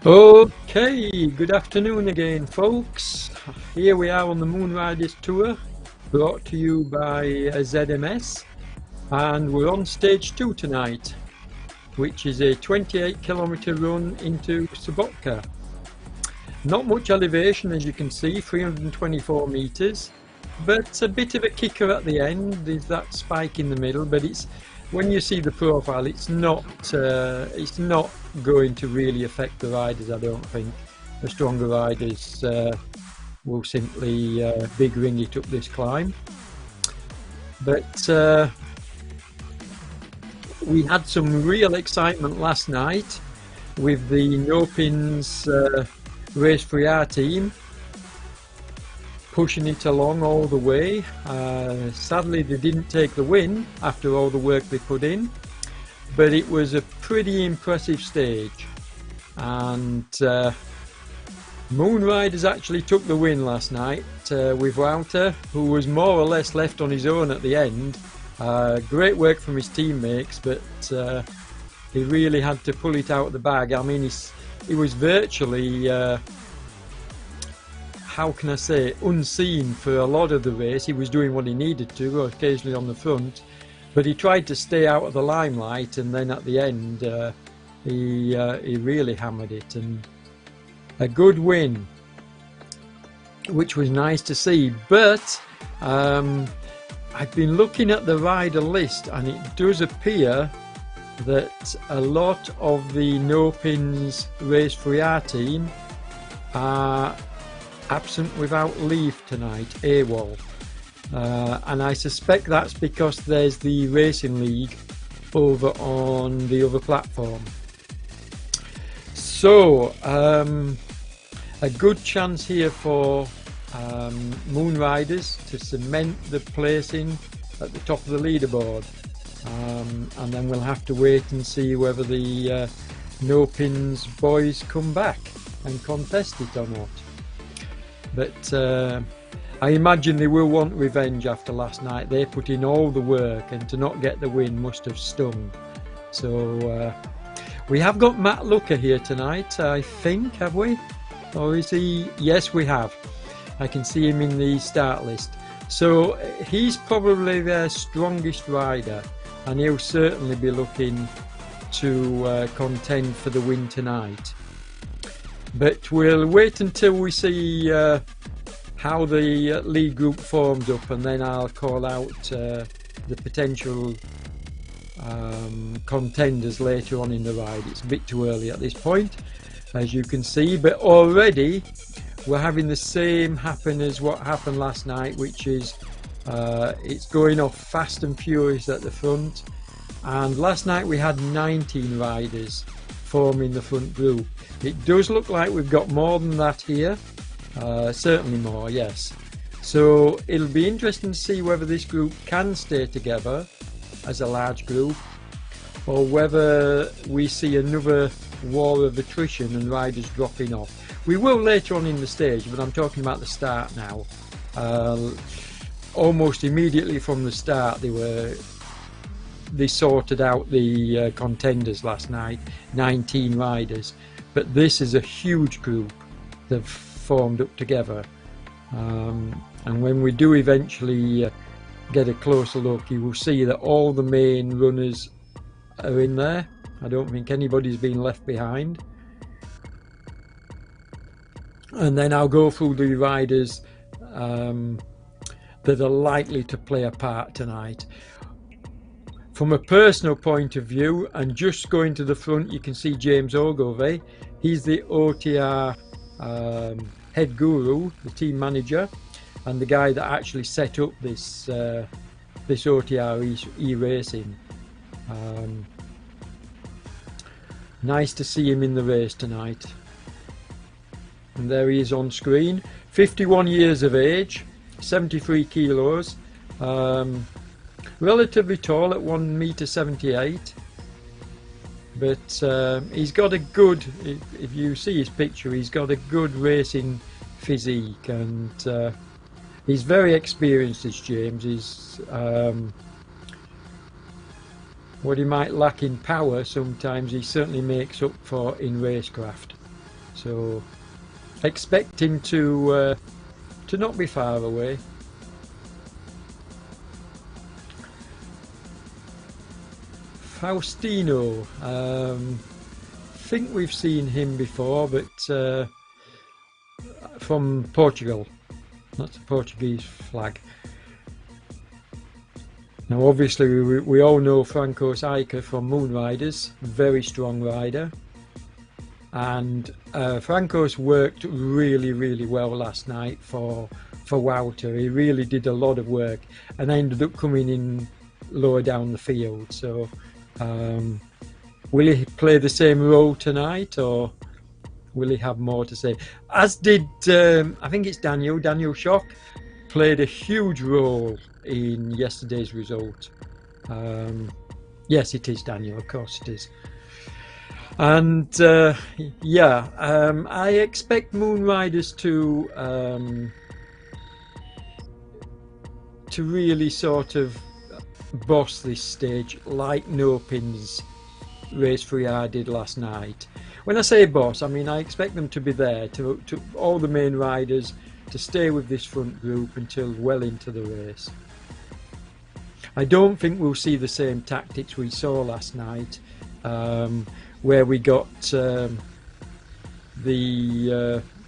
Okay, good afternoon again, folks. Here we are on the Moonriders tour, brought to you by ZMS, and we're on stage 2 tonight, which is a 28-kilometer run into Sobotka. Not much elevation, as you can see, 324 meters, but a bit of a kicker at the end. There's that spike in the middle, but it's when you see the profile, it's not going to really affect the riders. I don't think the stronger riders will simply big ring it up this climb. But we had some real excitement last night with the No Pins Race for Our team pushing it along all the way. Sadly, they didn't take the win after all the work they put in, but it was a pretty impressive stage, and Moonriders actually took the win last night with Wouter, who was more or less left on his own at the end. Great work from his teammates, but he really had to pull it out of the bag. I mean, he was virtually how can I say, unseen for a lot of the race. He was doing what he needed to, occasionally on the front, but he tried to stay out of the limelight, and then at the end he really hammered it, and a good win, which was nice to see. But I've been looking at the rider list, and it does appear that a lot of the No Pins Race for Our team are absent without leave tonight, AWOL, and I suspect that's because there's the Racing League over on the other platform. So a good chance here for Moonriders to cement the placing at the top of the leaderboard, and then we'll have to wait and see whether the No Pins boys come back and contest it or not. But I imagine they will want revenge after last night. They put in all the work, and to not get the win must have stung. So we have got Matt Looker here tonight, I think, have we? Or is he? Yes, we have. I can see him in the start list. So he's probably their strongest rider, and he'll certainly be looking to contend for the win tonight. But we'll wait until we see how the lead group forms up, and then I'll call out the potential contenders later on in the ride. It's a bit too early at this point, as you can see, but already we're having the same happen as what happened last night, which is it's going off fast and furious at the front. And last night we had 19 riders forming the front group. It does look like we've got more than that here, certainly more, yes. So it'll be interesting to see whether this group can stay together as a large group, or whether we see another war of attrition and riders dropping off. We will later on in the stage, but I'm talking about the start now. Almost immediately from the start they sorted out the contenders last night, 19 riders, but this is a huge group they've formed up together, and when we do eventually get a closer look, you will see that all the main runners are in there. I don't think anybody's been left behind. And then I'll go through the riders that are likely to play a part tonight. From a personal point of view, and just going to the front, you can see James Ogilvie. He's the OTR head guru, the team manager, and the guy that actually set up this OTR e-racing. Nice to see him in the race tonight. And there he is on screen. 51 years of age, 73 kilos. Relatively tall at 1.78 m, but he's got a good, if you see his picture, he's got a good racing physique, and he's very experienced, this James. He's what he might lack in power sometimes he certainly makes up for in racecraft. so expect him to not be far away. Faustino, think we've seen him before, but from Portugal. That's a Portuguese flag. Now obviously we all know Franco's Iker from Moonriders, very strong rider, and Franco's worked really well last night for Wouter. He really did a lot of work and ended up coming in lower down the field. So will he play the same role tonight, or will he have more to say? As did I think it's Daniel Schock, played a huge role in yesterday's result. Yes, it is Daniel, of course it is. And yeah, I expect Moonriders to really sort of boss this stage like No Pins Race 3R did last night. When I say boss, I mean I expect them to be there, to all the main riders, to stay with this front group until well into the race. I don't think we'll see the same tactics we saw last night, where we got the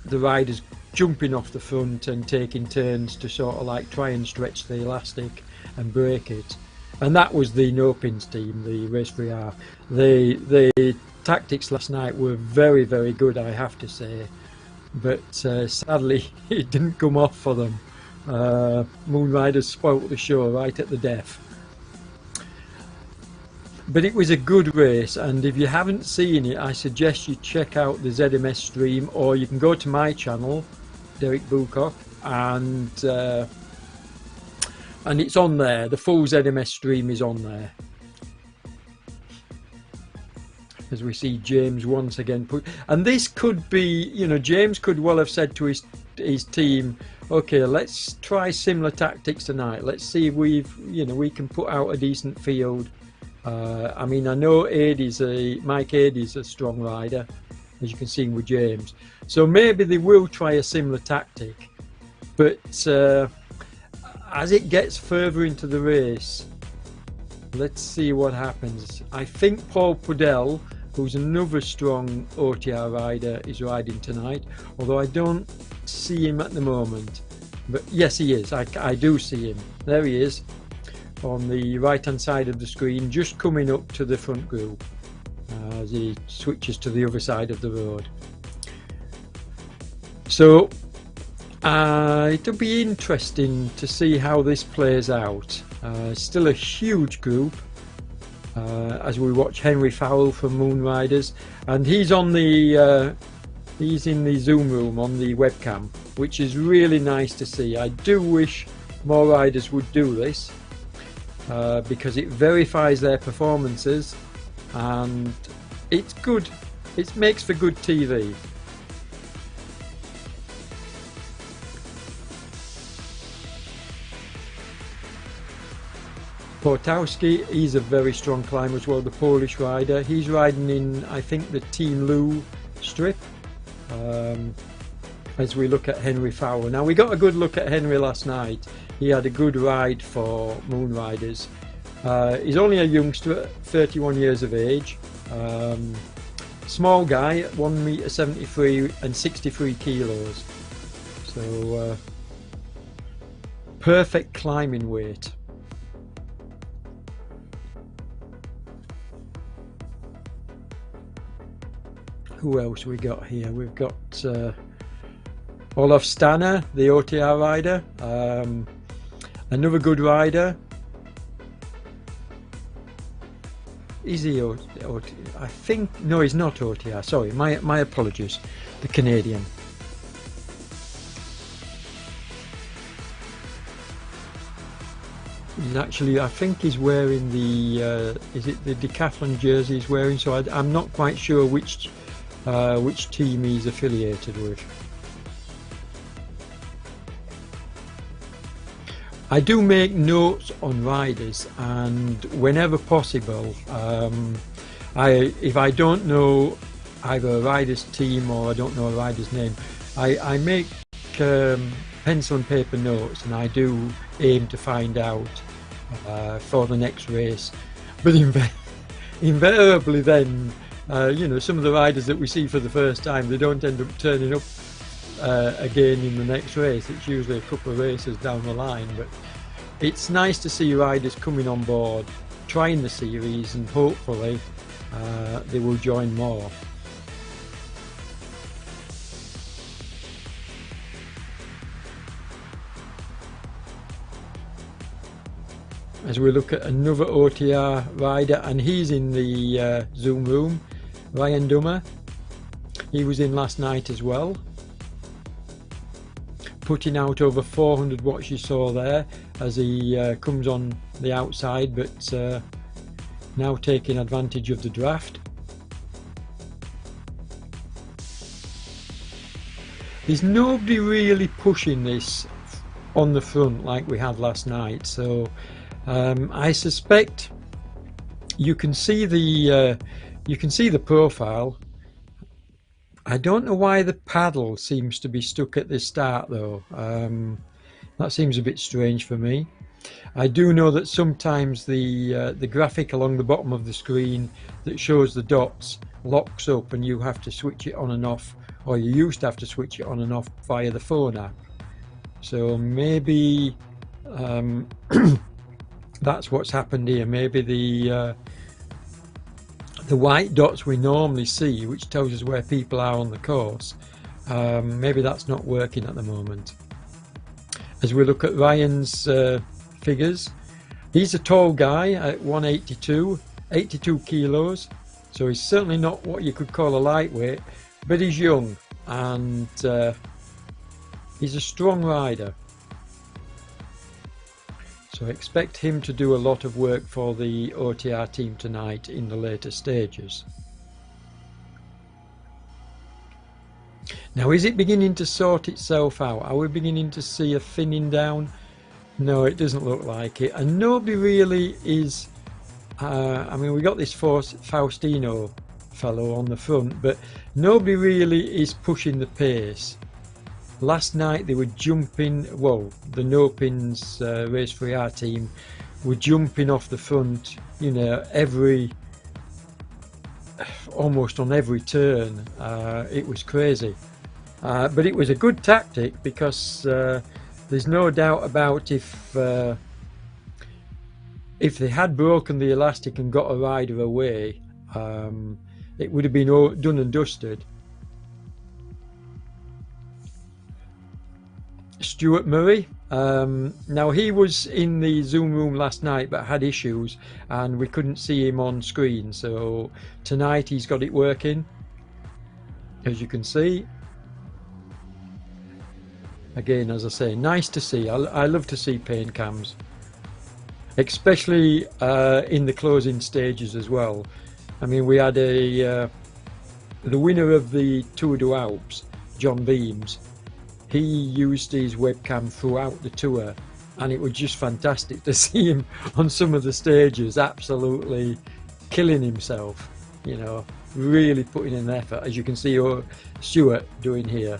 riders jumping off the front and taking turns to sort of like try and stretch the elastic and break it. And that was the No Pins team, the Race 3R. The tactics last night were very good, I have to say, but sadly it didn't come off for them. Moonriders spoilt the show right at the death. But it was a good race, and if you haven't seen it, I suggest you check out the ZMS stream, or you can go to my channel, Derek Bucock, and it's on there. The full ZMS stream is on there. As we see James once again put, and this could be, you know, James could well have said to his team, okay, let's try similar tactics tonight. Let's see if we can put out a decent field. I mean, I know Mike Adie's a strong rider, as you can see with James. So maybe they will try a similar tactic. But as it gets further into the race, let's see what happens. I think Paul Pudell, who's another strong OTR rider, is riding tonight, although I don't see him at the moment. But yes, he is. I do see him. There he is, on the right hand side of the screen, just coming up to the front group as he switches to the other side of the road. So it'll be interesting to see how this plays out. Still a huge group as we watch Henry Fowle from Moonriders, and he's on the he's in the Zoom room on the webcam, which is really nice to see. I do wish more riders would do this, because it verifies their performances and it's good. It makes for good TV. Portowski, he's a very strong climber as well, the Polish rider. He's riding in, I think, the Team Lou strip, as we look at Henry Fowler. Now, we got a good look at Henry last night. He had a good ride for Moonriders. He's only a youngster, 31 years of age. Small guy, 1m73 and 63 kilos. So, perfect climbing weight. Who else we got here? We've got Olaf Stanner, the OTR rider, another good rider. Is he OTR? I think, no, he's not OTR, sorry, my apologies, the Canadian. He's actually, I think he's wearing the, is it the Decathlon jersey he's wearing, so I'm not quite sure which team he's affiliated with. I do make notes on riders, and whenever possible, if I don't know either a rider's team or I don't know a rider's name, I make pencil and paper notes, and I do aim to find out for the next race. But invariably then, you know, some of the riders that we see for the first time, they don't end up turning up again in the next race. It's usually a couple of races down the line, but it's nice to see riders coming on board, trying the series, and hopefully they will join more. As we look at another OTR rider, and he's in the Zoom room, Ryan Dummer. He was in last night as well, putting out over 400 watts you saw there as he comes on the outside, but now taking advantage of the draft. There's nobody really pushing this on the front like we had last night, so I suspect you can see the profile. I don't know why the paddle seems to be stuck at the start though. That seems a bit strange for me. I do know that sometimes the graphic along the bottom of the screen that shows the dots locks up and you have to switch it on and off, or you used to have to switch it on and off via the phone app. So maybe that's what's happened here. Maybe the white dots we normally see, which tells us where people are on the course, maybe that's not working at the moment. As we look at Ryan's figures, he's a tall guy at 182, 82 kilos, so he's certainly not what you could call a lightweight, but he's young and he's a strong rider. So I expect him to do a lot of work for the OTR team tonight in the later stages. Now, is it beginning to sort itself out? Are we beginning to see a thinning down? No, it doesn't look like it. And nobody really is, I mean, we got this Faustino fellow on the front, but nobody really is pushing the pace. Last night they were jumping, well, the No Pins Race 3R team were jumping off the front, you know, almost on every turn. It was crazy. But it was a good tactic because there's no doubt about if they had broken the elastic and got a rider away, it would have been done and dusted. Stuart Murray, now he was in the Zoom room last night but had issues and we couldn't see him on screen, so tonight he's got it working, as you can see. Again, as I say, nice to see. I love to see paint cams, especially in the closing stages as well. I mean, we had the winner of the Tour des Alpes, John Beams. He used his webcam throughout the tour, and it was just fantastic to see him on some of the stages absolutely killing himself, you know, really putting in an effort, as you can see Stuart doing here.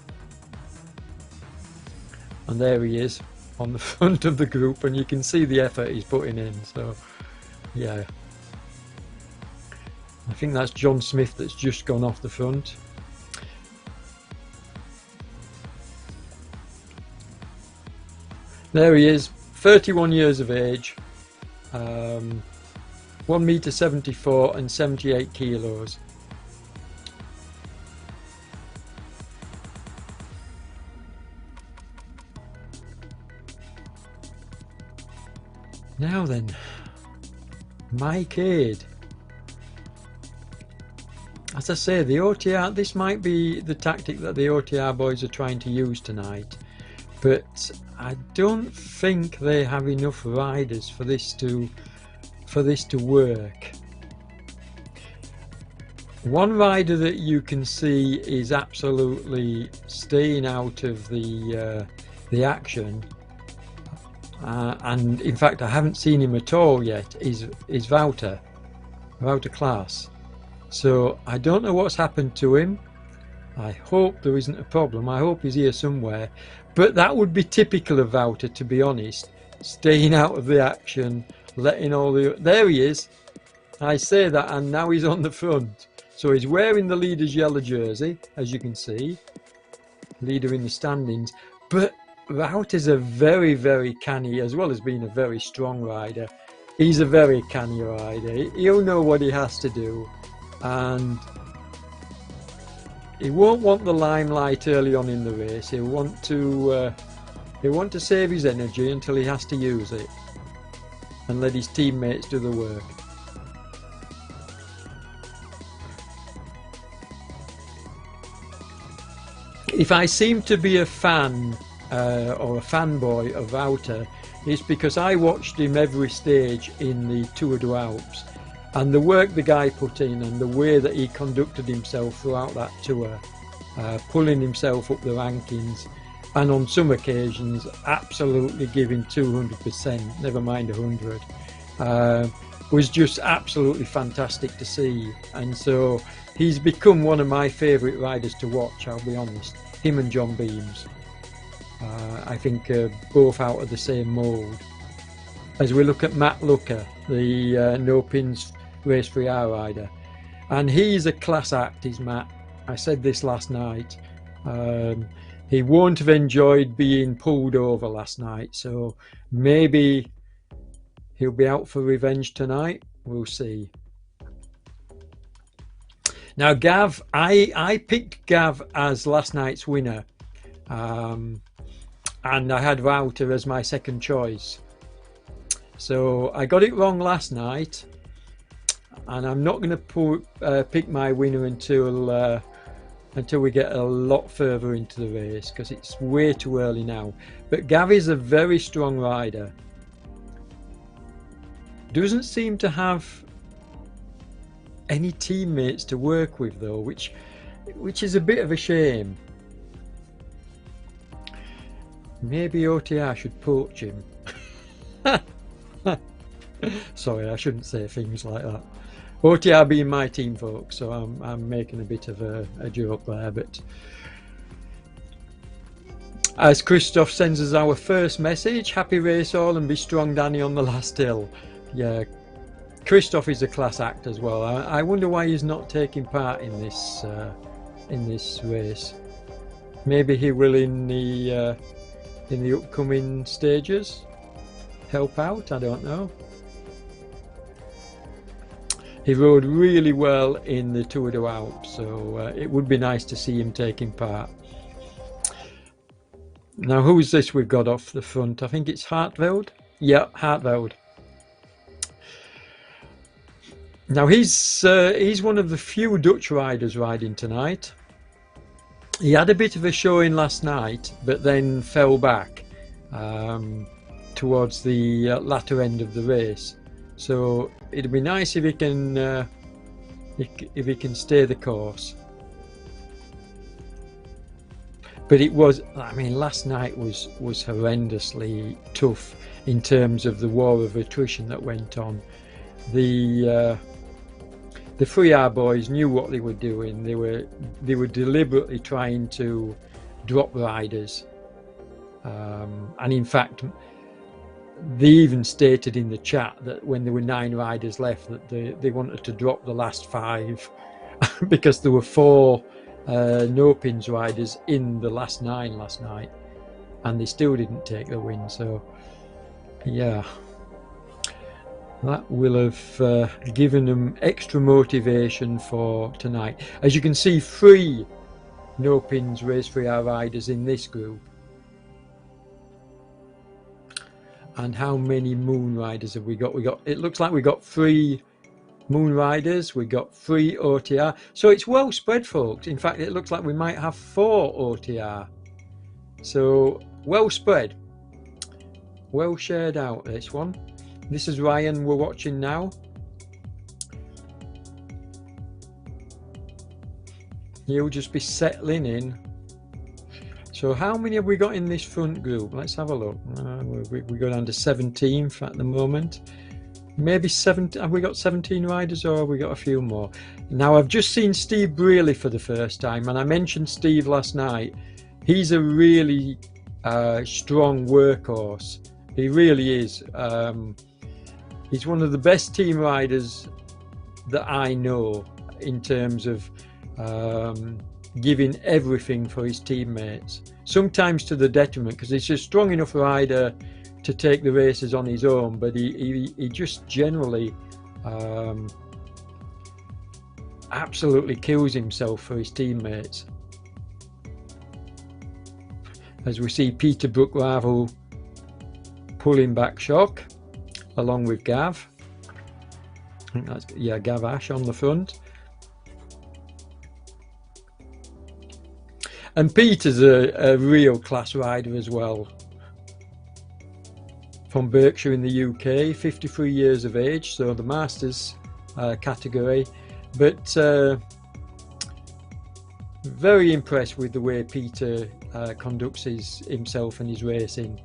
And there he is on the front of the group, and you can see the effort he's putting in. So yeah, I think that's John Smith that's just gone off the front. There he is, 31 years of age, 1.74 m and 78 kilos. Now then, Mike Aid. As I say, the OTR, this might be the tactic that the OTR boys are trying to use tonight, but I don't think they have enough riders for this to work. One rider that you can see is absolutely staying out of the action, and in fact I haven't seen him at all yet, is Wouter Klaas. So I don't know what's happened to him. I hope there isn't a problem. I hope he's here somewhere. But that would be typical of Wouter, to be honest. Staying out of the action, letting all the... There he is. I say that, and now he's on the front. So he's wearing the leader's yellow jersey, as you can see. Leader in the standings. But Wouter's a very, very canny, as well as being a very strong rider. He's a very canny rider. He'll know what he has to do. And he won't want the limelight early on in the race. He'll want to save his energy until he has to use it and let his teammates do the work. If I seem to be a fan or a fanboy of Wouter, it's because I watched him every stage in the Tour de Alps, and the work the guy put in and the way that he conducted himself throughout that tour, pulling himself up the rankings, and on some occasions absolutely giving 200%, never mind 100, was just absolutely fantastic to see. And so he's become one of my favourite riders to watch, I'll be honest. Him and John Beams, I think, both out of the same mould. As we look at Matt Lucker, the no pins race 3R rider, and he's a class act, is Matt. I said this last night. He won't have enjoyed being pulled over last night, so maybe he'll be out for revenge tonight. We'll see. Now Gav, I picked Gav as last night's winner, and I had Wouter as my second choice. So I got it wrong last night, and I'm not going to pick my winner until we get a lot further into the race, because it's way too early now. But Gav is a very strong rider. Doesn't seem to have any teammates to work with though, which is a bit of a shame. Maybe OTR should poach him. Sorry, I shouldn't say things like that. OTR being my team, folks, so I'm making a bit of a joke there. But as Christoph sends us our first message, happy race all and be strong, Danny, on the last hill. Yeah, Christoph is a class act as well. I wonder why he's not taking part in this race. Maybe he will in the upcoming stages help out. I don't know. He rode really well in the Tour de Alps, so it would be nice to see him taking part. Now, who's this we've got off the front? I think it's Hartveld. Yeah, Hartveld. Now he's one of the few Dutch riders riding tonight. He had a bit of a showing last night, but then fell back towards the latter end of the race. So it'd be nice if he can stay the course. But it was, I mean, last night was horrendously tough in terms of the war of attrition that went on. The 3R boys knew what they were doing. They were deliberately trying to drop riders, and in fact they even stated in the chat that when there were 9 riders left that they wanted to drop the last 5 because there were 4 no pins riders in the last 9 last night, and they still didn't take the win. So yeah, that will have given them extra motivation for tonight. As you can see, 3 no pins race 3R riders in this group. And how many moon riders have we got? It looks like we got 3 moon riders, we got 3 OTR, so it's well spread, folks. In fact, it looks like we might have 4 OTR, so well spread, well shared out, this one. This is Ryan we're watching now. He'll just be settling in. So how many have we got in this front group? Let's have a look. We go down to 17th at the moment. maybe 7. Have we got 17 riders, or have we got a few more? Now, I've just seen Steve Brearley for the first time, and I mentioned Steve last night. He's a really strong workhorse. He really is. He's one of the best team riders that I know, in terms of giving everything for his teammates, sometimes to the detriment, because he's a strong enough rider to take the races on his own, but he just generally absolutely kills himself for his teammates. As we see Peter Brook-Ravel pulling back shock along with Gav. I think that's, yeah, Gav Ash on the front. And Peter's a real class rider as well. From Berkshire in the UK, 53 years of age, so the Masters category. But very impressed with the way Peter conducts himself and his racing.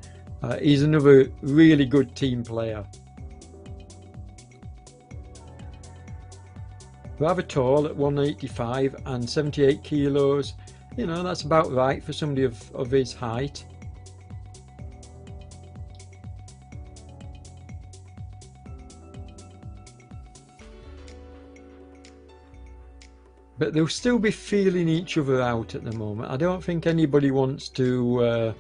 He's another really good team player. Rather tall at 185 and 78 kilos. You know, that's about right for somebody of his height. But they'll still be feeling each other out at the moment. I don't think anybody wants to,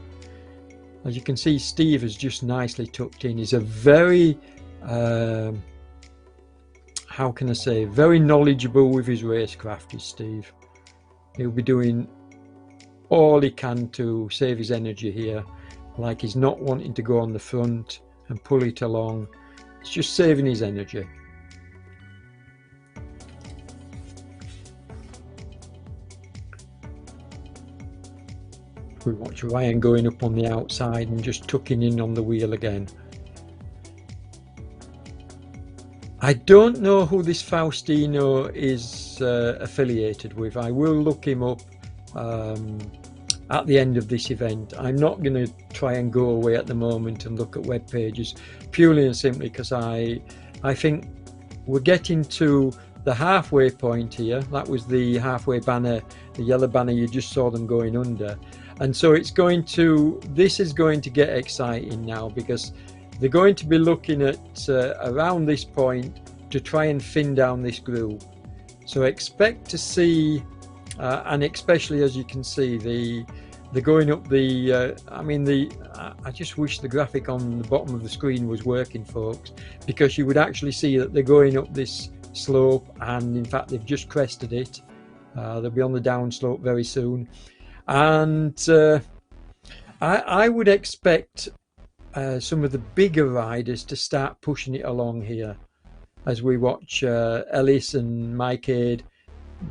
as you can see, Steve is just nicely tucked in. He's a very, how can I say, very knowledgeable with his racecraft, is Steve. He'll be doing all he can to save his energy here. Like, he's not wanting to go on the front and pull it along. It's just saving his energy. We watch Ryan going up on the outside and just tucking in on the wheel again. I don't know who this Faustino is affiliated with. I will look him up at the end of this event. I'm not going to try and go away at the moment and look at web pages, purely and simply because I think we're getting to the halfway point here. That was the halfway banner, the yellow banner you just saw them going under. And so this is going to get exciting now, because they're going to be looking at around this point to try and thin down this group. So expect to see, and especially as you can see, they're going up the, I just wish the graphic on the bottom of the screen was working, folks, because you would actually see that they're going up this slope, and in fact they've just crested it. They'll be on the down slope very soon. And I would expect some of the bigger riders to start pushing it along here as we watch Ellis and Mike Aid,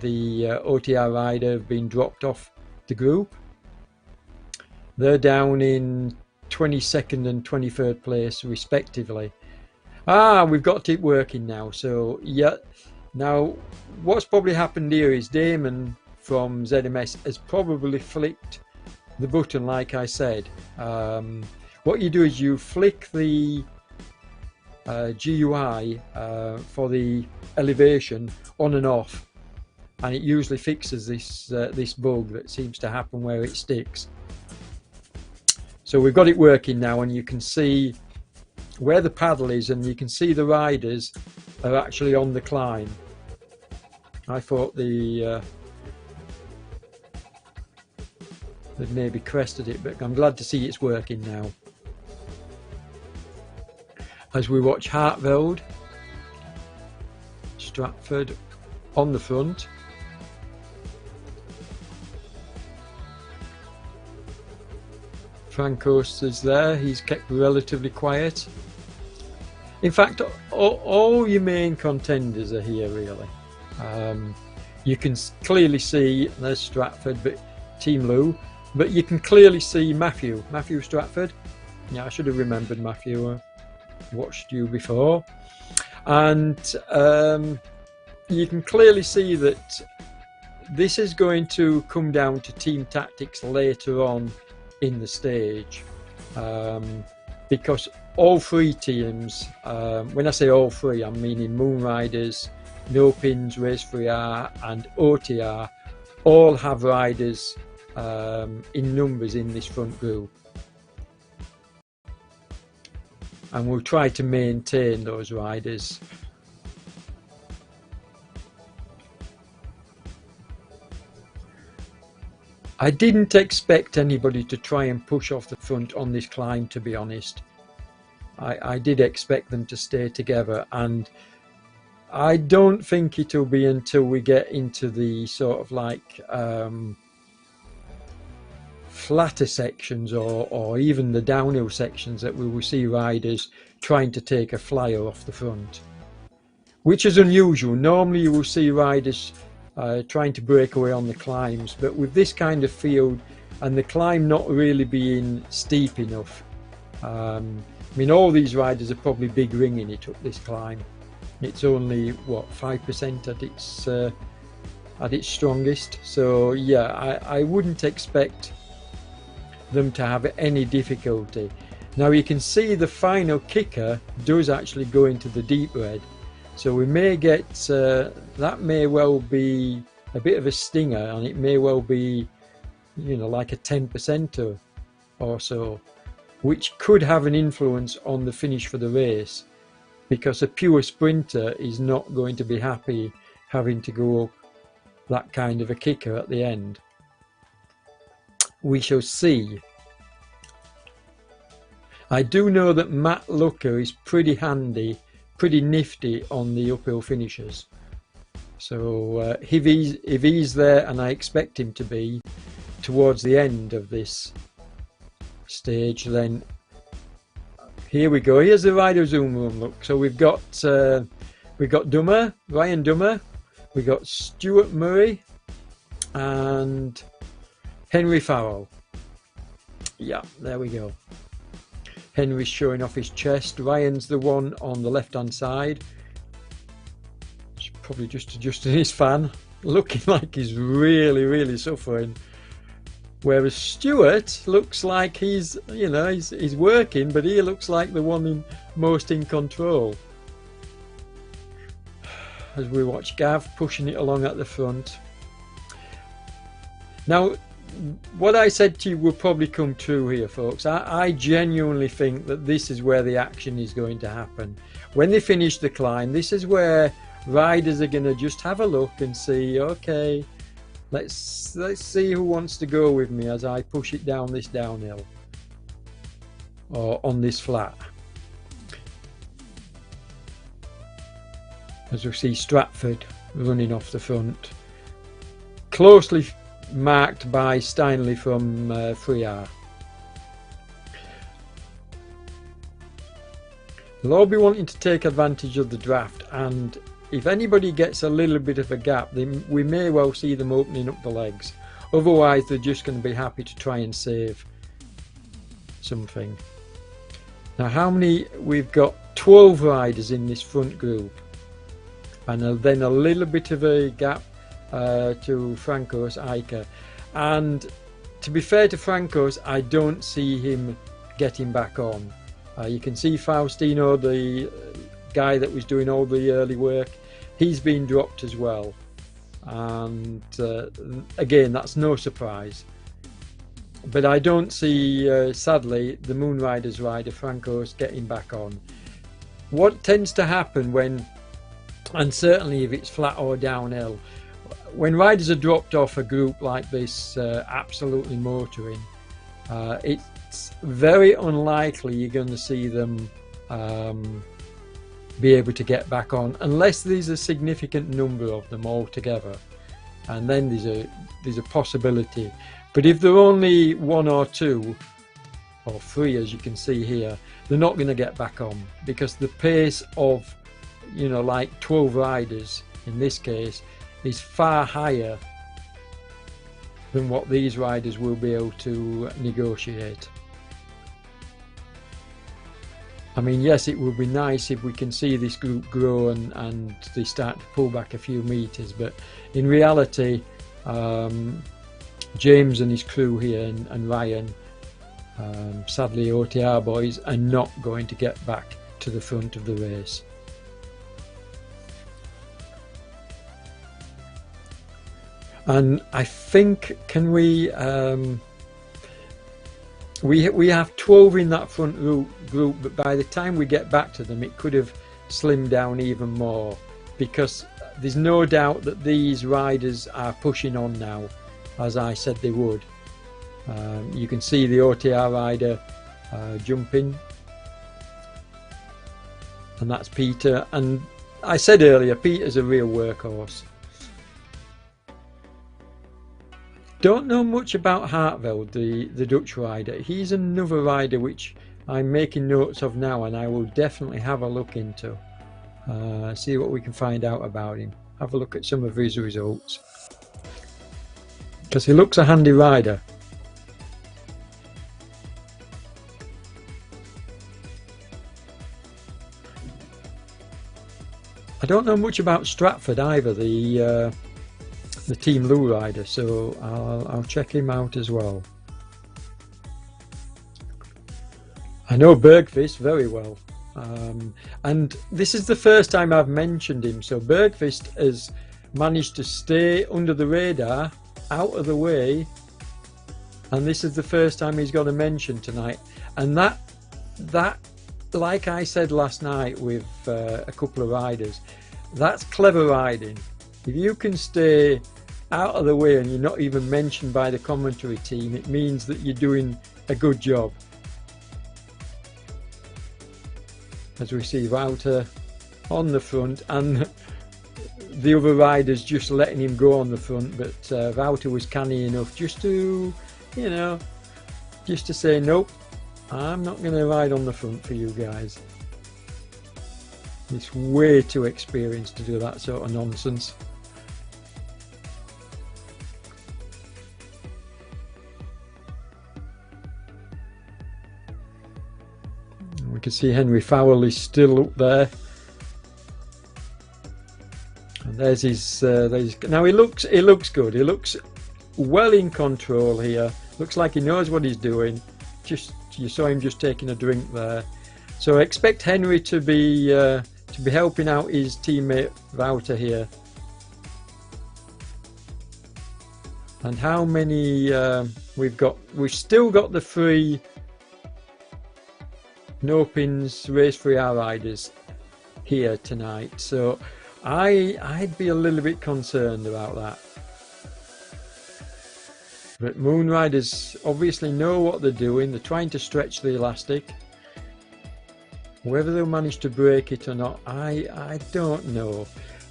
the OTR rider, have been dropped off the group. They're down in 22nd and 23rd place respectively. We've got it working now. So yeah, now what's probably happened here is Damon from ZMS has probably flicked the button, like I said. What you do is you flick the GUI for the elevation on and off, and it usually fixes this bug that seems to happen where it sticks. So we've got it working now, and you can see where the paddle is, and you can see the riders are actually on the climb. I thought they'd maybe crested it, but I'm glad to see it's working now. As we watch Hartveld, Stratford on the front. Frankos is there, he's kept relatively quiet. In fact, all your main contenders are here really. You can clearly see, there's Stratford, but Team Lou, but you can clearly see Matthew Stratford. Yeah, I should have remembered Matthew. I watched you before. And you can clearly see that this is going to come down to team tactics later on in the stage, because all three teams, when I say all three, I'm meaning Moon Riders, No Pins, Race 3R and OTR, all have riders in numbers in this front group. And we'll try to maintain those riders. I didn't expect anybody to try and push off the front on this climb, to be honest. I did expect them to stay together, and I don't think it'll be until we get into the sort of like flatter sections or even the downhill sections that we will see riders trying to take a flyer off the front, which is unusual. Normally you will see riders trying to break away on the climbs, but with this kind of field and the climb not really being steep enough, I mean, all these riders are probably big ringing it up this climb. It's only what, 5% at its strongest, so yeah, I wouldn't expect them to have any difficulty. Now you can see the final kicker does actually go into the deep red, so we may get that may well be a bit of a stinger, and it may well be, you know, like a 10% or so, which could have an influence on the finish for the race, because a pure sprinter is not going to be happy having to go up that kind of a kicker at the end. We shall see. I do know that Matt Lucker is pretty handy, pretty nifty on the uphill finishes. So if he's there, and I expect him to be towards the end of this stage, then here we go. Here's the rider zoom room look. So we've got Dummer, Ryan Dummer, we've got Stuart Murray and Henry Farrell. Yeah, there we go. Henry's showing off his chest. Ryan's the one on the left hand side. He's probably just adjusting his fan, looking like he's really suffering. Whereas Stuart looks like he's, you know, he's working, but he looks like the one most in control. As we watch Gav pushing it along at the front. Now, what I said to you will probably come true here, folks. I genuinely think that this is where the action is going to happen. When they finish the climb, this is where riders are going to just have a look and see, okay, let's see who wants to go with me as I push it down this downhill or on this flat. As we see Stratford running off the front, closely marked by Steinley from 3R. They'll all be wanting to take advantage of the draft, and if anybody gets a little bit of a gap, then we may well see them opening up the legs. Otherwise they're just going to be happy to try and save something. Now how many? We've got 12 riders in this front group, and then a little bit of a gap to Franco's Iker. And to be fair to Franco's, I don't see him getting back on. You can see Faustino, the guy that was doing all the early work, he's been dropped as well, and again, that's no surprise. But I don't see, sadly, the Moon Riders rider Franco's getting back on. What tends to happen when, and certainly if it's flat or downhill, when riders are dropped off a group like this, absolutely motoring, it's very unlikely you're going to see them be able to get back on, unless there's a significant number of them all together, and then there's a possibility. But if there are only one or two or three, as you can see here, they're not going to get back on, because the pace of, you know, like 12 riders in this case is far higher than what these riders will be able to negotiate. I mean, yes, it would be nice if we can see this group grow and they start to pull back a few meters, but in reality, James and his crew here and Ryan, Sadly, OTR boys are not going to get back to the front of the race. And I think, can we have 12 in that front group, but by the time we get back to them, it could have slimmed down even more, because there's no doubt that these riders are pushing on now, as I said they would. You can see the OTR rider jumping, and that's Peter. And I said earlier, Peter's a real workhorse. Don't know much about Hartveld, the Dutch rider. He's another rider which I'm making notes of now, and I will definitely have a look into. See what we can find out about him. Have a look at some of his results, because he looks a handy rider. I don't know much about Stratford either, the Team Lou rider, so I'll check him out as well. I know Bergqvist very well, and this is the first time I've mentioned him. So Bergqvist has managed to stay under the radar, out of the way, and this is the first time he's got a mention tonight. And that like I said last night with a couple of riders, that's clever riding. If you can stay out of the way and you're not even mentioned by the commentary team, it means that you're doing a good job. As we see Wouter on the front, and the other riders just letting him go on the front, but Wouter was canny enough just to, you know, just to say, nope, I'm not going to ride on the front for you guys. He's way too experienced to do that sort of nonsense. We can see Henry Fowle is still up there, and there's his. Now he looks good. He looks well in control here. Looks like he knows what he's doing. Just you saw him just taking a drink there. So expect Henry to be helping out his teammate Wouter here. And how many we've got? We've still got the 3 no pins race for our riders here tonight, so I'd be a little bit concerned about that. But Moon Riders obviously know what they're doing. They're trying to stretch the elastic. Whether they'll manage to break it or not, I don't know.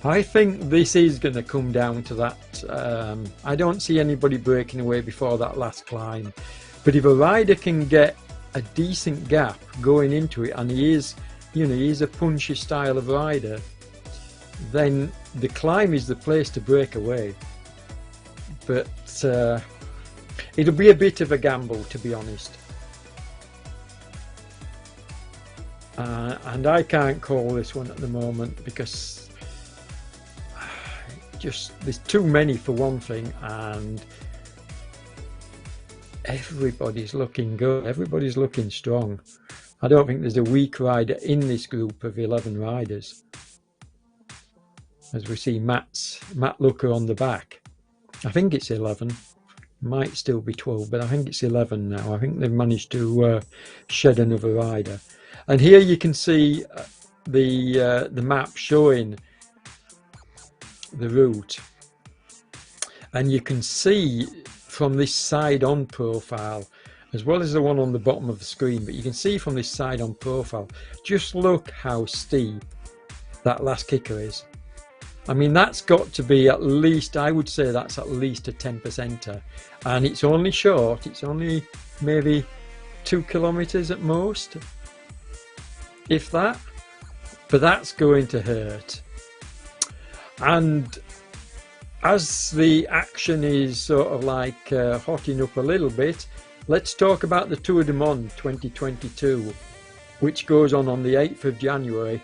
I think this is going to come down to that. I don't see anybody breaking away before that last climb, but if a rider can get a decent gap going into it, and he is, you know, he's a punchy style of rider, then the climb is the place to break away. But it'll be a bit of a gamble, to be honest, and I can't call this one at the moment because just there's too many for one thing, and everybody's looking good. Everybody's looking strong. I don't think there's a weak rider in this group of 11 riders. As we see Matt Looker on the back. I think it's 11. Might still be 12, but I think it's 11 now. I think they've managed to shed another rider. And here you can see the map showing the route, and you can see from this side on profile, as well as the one on the bottom of the screen, but you can see from this side on profile, just look how steep that last kicker is. I mean, that's got to be at least, I would say that's at least a 10%er, and it's only short. It's only maybe 2 kilometers at most, if that, but that's going to hurt. And as the action is sort of like hotting up a little bit, let's talk about the Tour du Monde 2022, which goes on the 8th of January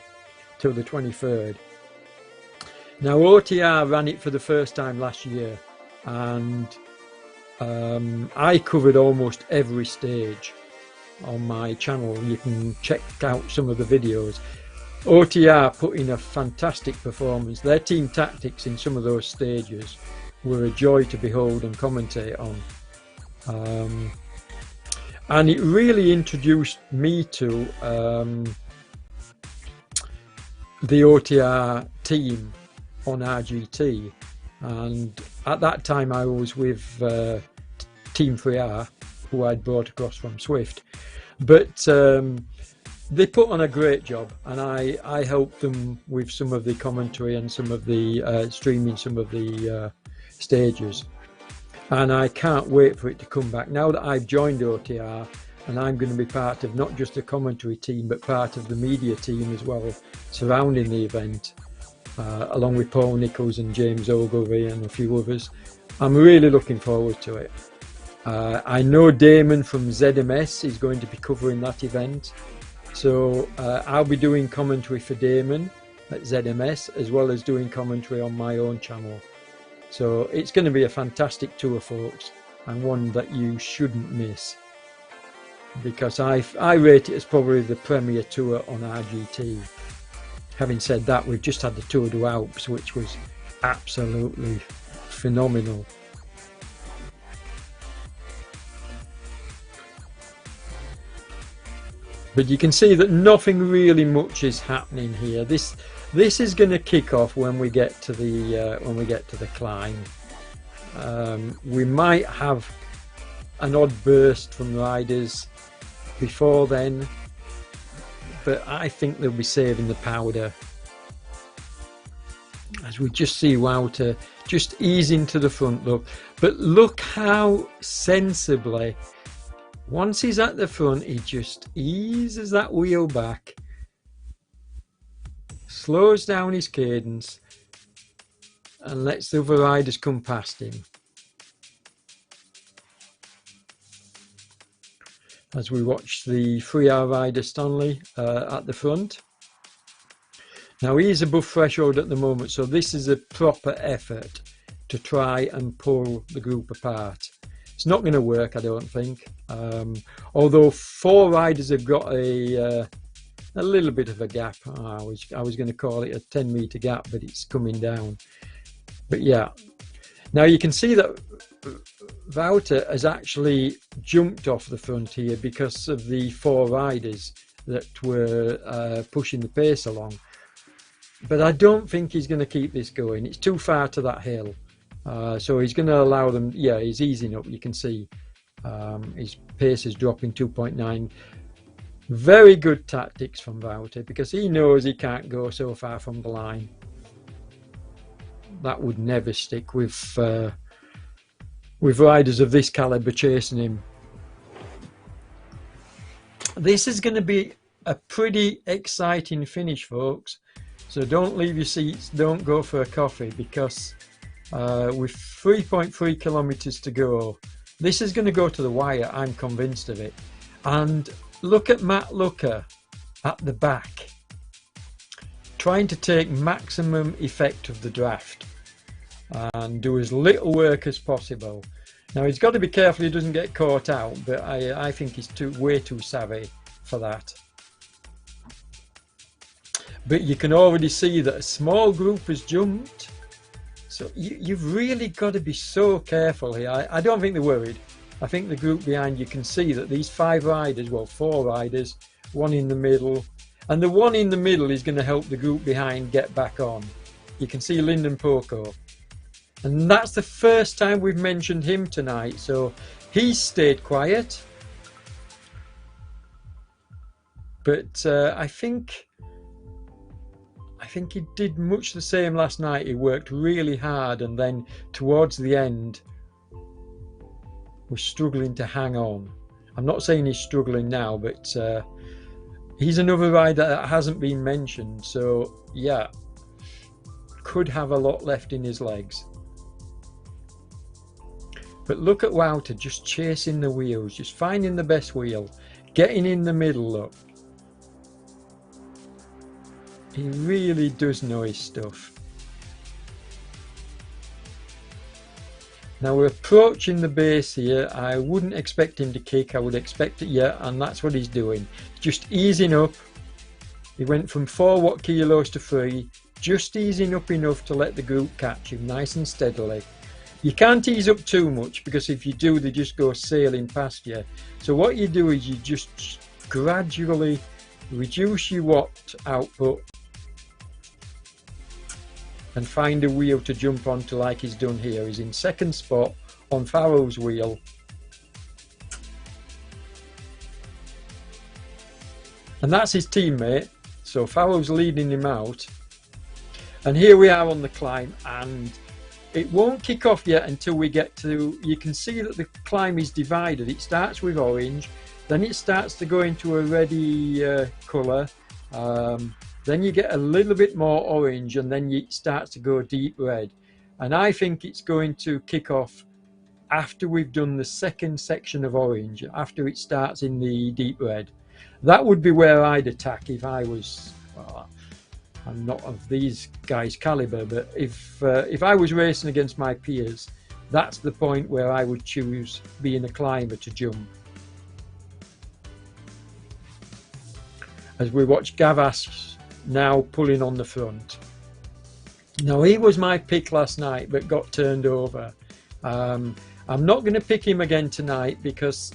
till the 23rd. Now OTR ran it for the first time last year, and I covered almost every stage. on my channel. You can check out some of the videos. OTR put in a fantastic performance. Their team tactics in some of those stages were a joy to behold and commentate on. And it really introduced me to the OTR team on RGT, and at that time I was with Team 3R, who I'd brought across from Swift, but they put on a great job, and I helped them with some of the commentary and some of the streaming some of the stages, and I can't wait for it to come back now that I've joined OTR, and I'm going to be part of not just the commentary team but part of the media team as well surrounding the event, along with Paul Nichols and James Ogilvie and a few others. I'm really looking forward to it. I know Damon from ZMS is going to be covering that event, so I'll be doing commentary for Damon at ZMS as well as doing commentary on my own channel. So it's going to be a fantastic tour, folks, and one that you shouldn't miss, because I rate it as probably the premier tour on RGT. Having said that, we've just had the Tour de Alps, which was absolutely phenomenal. But you can see that nothing really much is happening here. This is going to kick off when we get to the climb. We might have an odd burst from riders before then, but I think they'll be saving the powder, as we just see Wouter just ease into the front. But look how sensibly, once he's at the front, he just eases that wheel back, slows down his cadence, and lets the other riders come past him. As we watch the 3R rider Stanley at the front. Now he's above threshold at the moment, so this is a proper effort to try and pull the group apart. It's not going to work, I don't think. Although 4 riders have got a little bit of a gap. I was going to call it a 10-meter gap, but it's coming down. But yeah, now you can see that Wouter has actually jumped off the front here because of the 4 riders that were pushing the pace along. But I don't think he's going to keep this going. It's too far to that hill. So he's going to allow them. Yeah, he's easing up. You can see his pace is dropping 2.9. Very good tactics from Wouter, because he knows he can't go so far from the line. That would never stick with riders of this caliber chasing him. This is going to be a pretty exciting finish, folks. So don't leave your seats, don't go for a coffee, because with 3.3 kilometers to go, this is going to go to the wire. I'm convinced of it. And look at Matt Looker at the back, trying to take maximum effect of the draft and do as little work as possible. Now he's got to be careful he doesn't get caught out, but I think he's way too savvy for that. But you can already see that a small group has jumped, so you've really got to be so careful here. I don't think they're worried. I think the group behind, you can see that these 5 riders, well, 4 riders, 1 in the middle, and the 1 in the middle is going to help the group behind get back on. You can see Lyndon Poco, and that's the first time we've mentioned him tonight, so he's stayed quiet. But I think he did much the same last night. He worked really hard, and then towards the end was struggling to hang on. I'm not saying he's struggling now, but he's another rider that hasn't been mentioned, so yeah, could have a lot left in his legs. But look at Wouter just chasing the wheels, just finding the best wheel, getting in the middle. Look, he really does know his stuff. Now we're approaching the base here. I wouldn't expect him to kick. I would expect it, yeah, and that's what he's doing. Just easing up. He went from 4 watt kilos to 3, just easing up enough to let the group catch him nice and steadily. You can't ease up too much, because if you do, they just go sailing past you. So what you do is you just gradually reduce your watt output and find a wheel to jump onto, like he's done here. He's in second spot on Farrell's wheel. And that's his teammate. So Farrell's leading him out. And here we are on the climb, and it won't kick off yet until we get to, you can see that the climb is divided. It starts with orange, then it starts to go into a reddy colour. Then you get a little bit more orange, and then it starts to go deep red. And I think it's going to kick off after we've done the second section of orange, after it starts in the deep red. That would be where I'd attack if I was, well, I'm not of these guys' caliber, but if I was racing against my peers, that's the point where I would choose, being a climber, to jump. As we watch Gavash now pulling on the front. Now he was my pick last night, but got turned over. I'm not going to pick him again tonight, because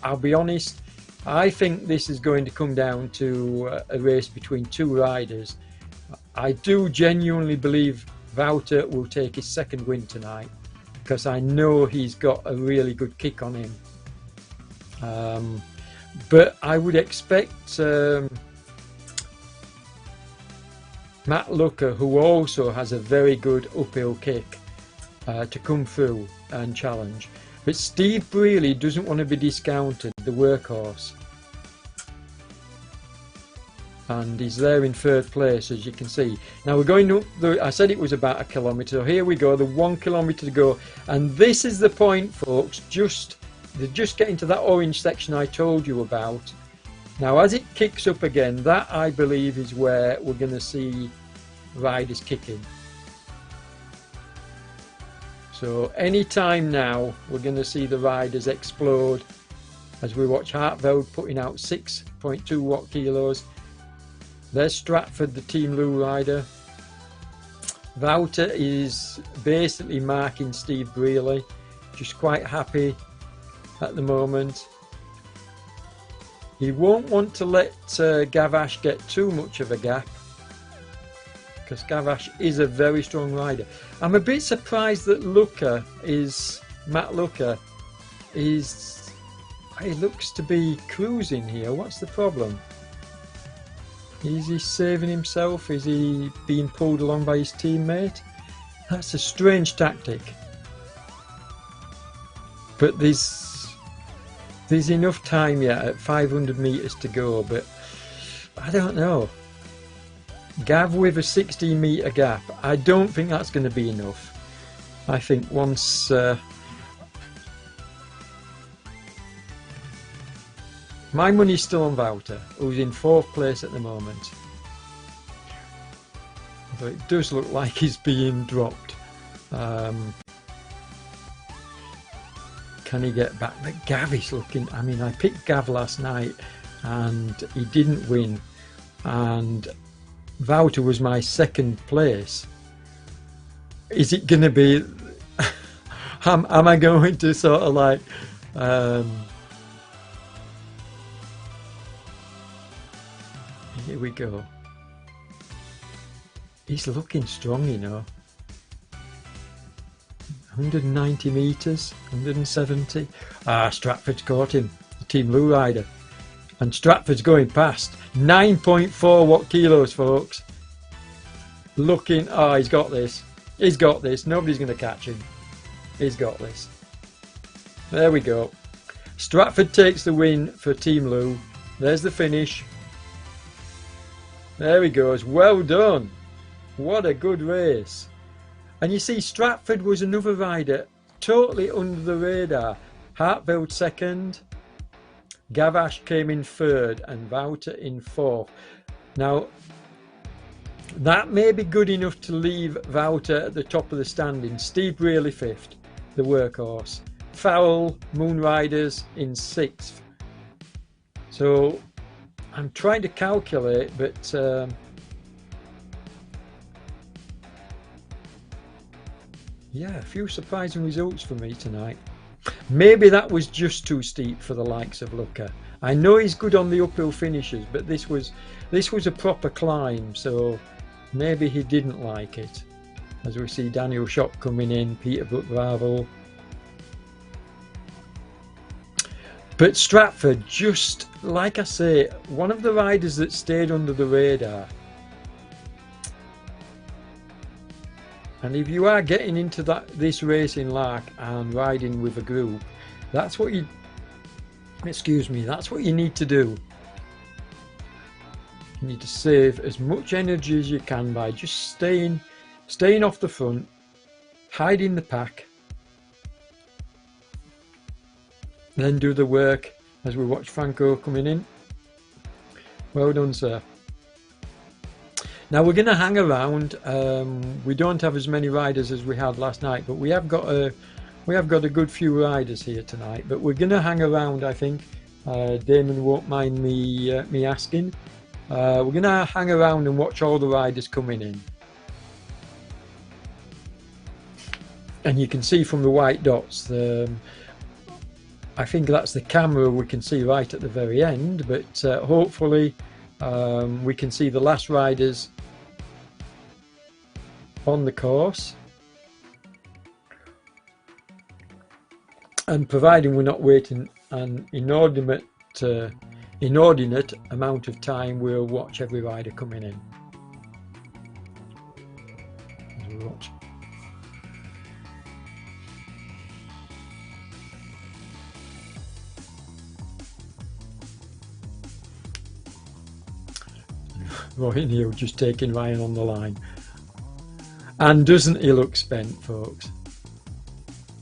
I'll be honest, I think this is going to come down to a race between 2 riders. I do genuinely believe Wouter will take his second win tonight, because I know he's got a really good kick on him. But I would expect Matt Lucker, who also has a very good uphill kick, to come through and challenge. But Steve Brealey doesn't want to be discounted, the workhorse. And he's there in 3rd place, as you can see. Now we're going up, I said it was about 1 kilometre, so here we go, the 1 kilometre to go. And this is the point, folks, they're just getting to that orange section I told you about. Now as it kicks up again, that I believe is where we're going to see riders kicking. So any time now we're going to see the riders explode, as we watch Hartveld putting out 6.2 watt kilos. There's Stratford, the Team Lou rider. Wouter is basically marking Steve Brealey, just quite happy at the moment. He won't want to let Gavash get too much of a gap, because Gavash is a very strong rider. I'm a bit surprised that Matt Lucker he looks to be cruising here. What's the problem? Is he saving himself? Is he being pulled along by his teammate? That's a strange tactic. But there's enough time yet at 500 metres to go, but I don't know. Gav with a 16 metre gap, I don't think that's going to be enough. I think once my money's still on Wouter, who's in 4th place at the moment. But it does look like he's being dropped. Can he get back? But Gav is looking, I mean, I picked Gav last night and he didn't win, and Wouter was my 2nd place. Is it going to be am I going to sort of like here we go. He's looking strong, you know. 190 metres, 170. Stratford's caught him, the Team Lou rider. And Stratford's going past. 9.4 watt kilos, folks. Looking, oh, he's got this. He's got this. Nobody's going to catch him. He's got this. There we go. Stratford takes the win for Team Lou. There's the finish. There he goes. Well done. What a good race. And you see, Stratford was another rider totally under the radar. Hartveld 2nd. Gavash came in 3rd and Wouter in 4th. Now, that may be good enough to leave Wouter at the top of the standings. Steve Brealey 5th. the workhorse. Fowl, Moon Riders in 6th. So I'm trying to calculate, but yeah, a few surprising results for me tonight. Maybe that was just too steep for the likes of Looker. I know he's good on the uphill finishes, but this was a proper climb, so maybe he didn't like it. As we see Daniel Shop coming in, Peterbrook Ravel. But Stratford, just like I say, one of the riders that stayed under the radar. And if you are getting into this racing lark and riding with a group, that's what you, that's what you need to do. You need to save as much energy as you can by just staying off the front, hiding the pack, then do the work as we watch Franco coming in. Well done, sir. Now we're going to hang around. We don't have as many riders as we had last night, but we have got a good few riders here tonight. But we're going to hang around, I think. Damon won't mind me asking. We're going to hang around and watch all the riders coming in. And you can see from the white dots, I think that's the camera we can see right at the very end, but hopefully we can see the last riders on the course. And providing we're not waiting an inordinate amount of time, we'll watch every rider coming in. As we watch. Roy Neal just taking Ryan on the line. And doesn't he look spent, folks?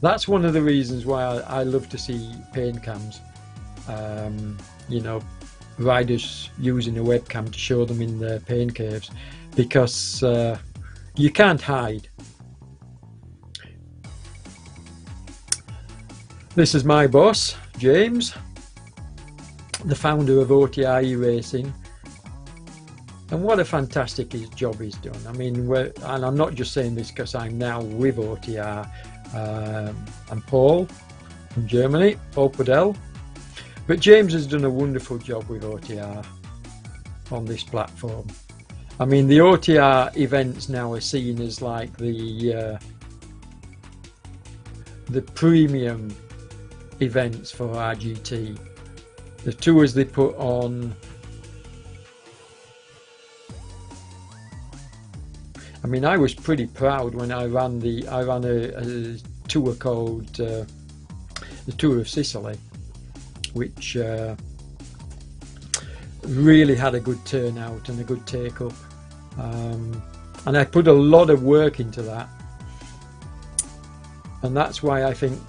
That's one of the reasons why I love to see paint cams. You know, riders using a webcam to show them in their pain caves, because you can't hide. This is my boss, James, the founder of OTRE Racing. And what a fantastic job he's done. I mean, and I'm not just saying this because I'm now with OTR. And Paul from Germany, Paul Podell. But James has done a wonderful job with OTR on this platform. I mean, the OTR events now are seen as like the premium events for RGT. The tours they put on. I mean, I was pretty proud when I ran a tour called the Tour of Sicily, which really had a good turnout and a good take up, and I put a lot of work into that, and that's why I think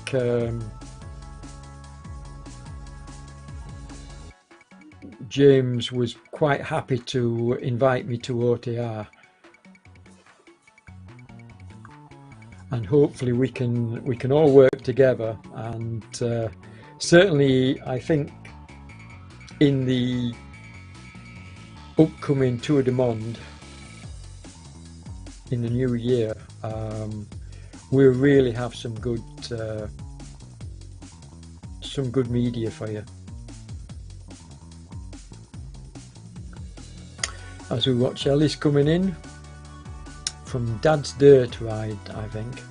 James was quite happy to invite me to OTR. And hopefully we can all work together, and certainly I think in the upcoming Tour du Monde in the new year, we'll really have some good media for you. As we watch Ellis coming in from Dad's Dirt ride, I think.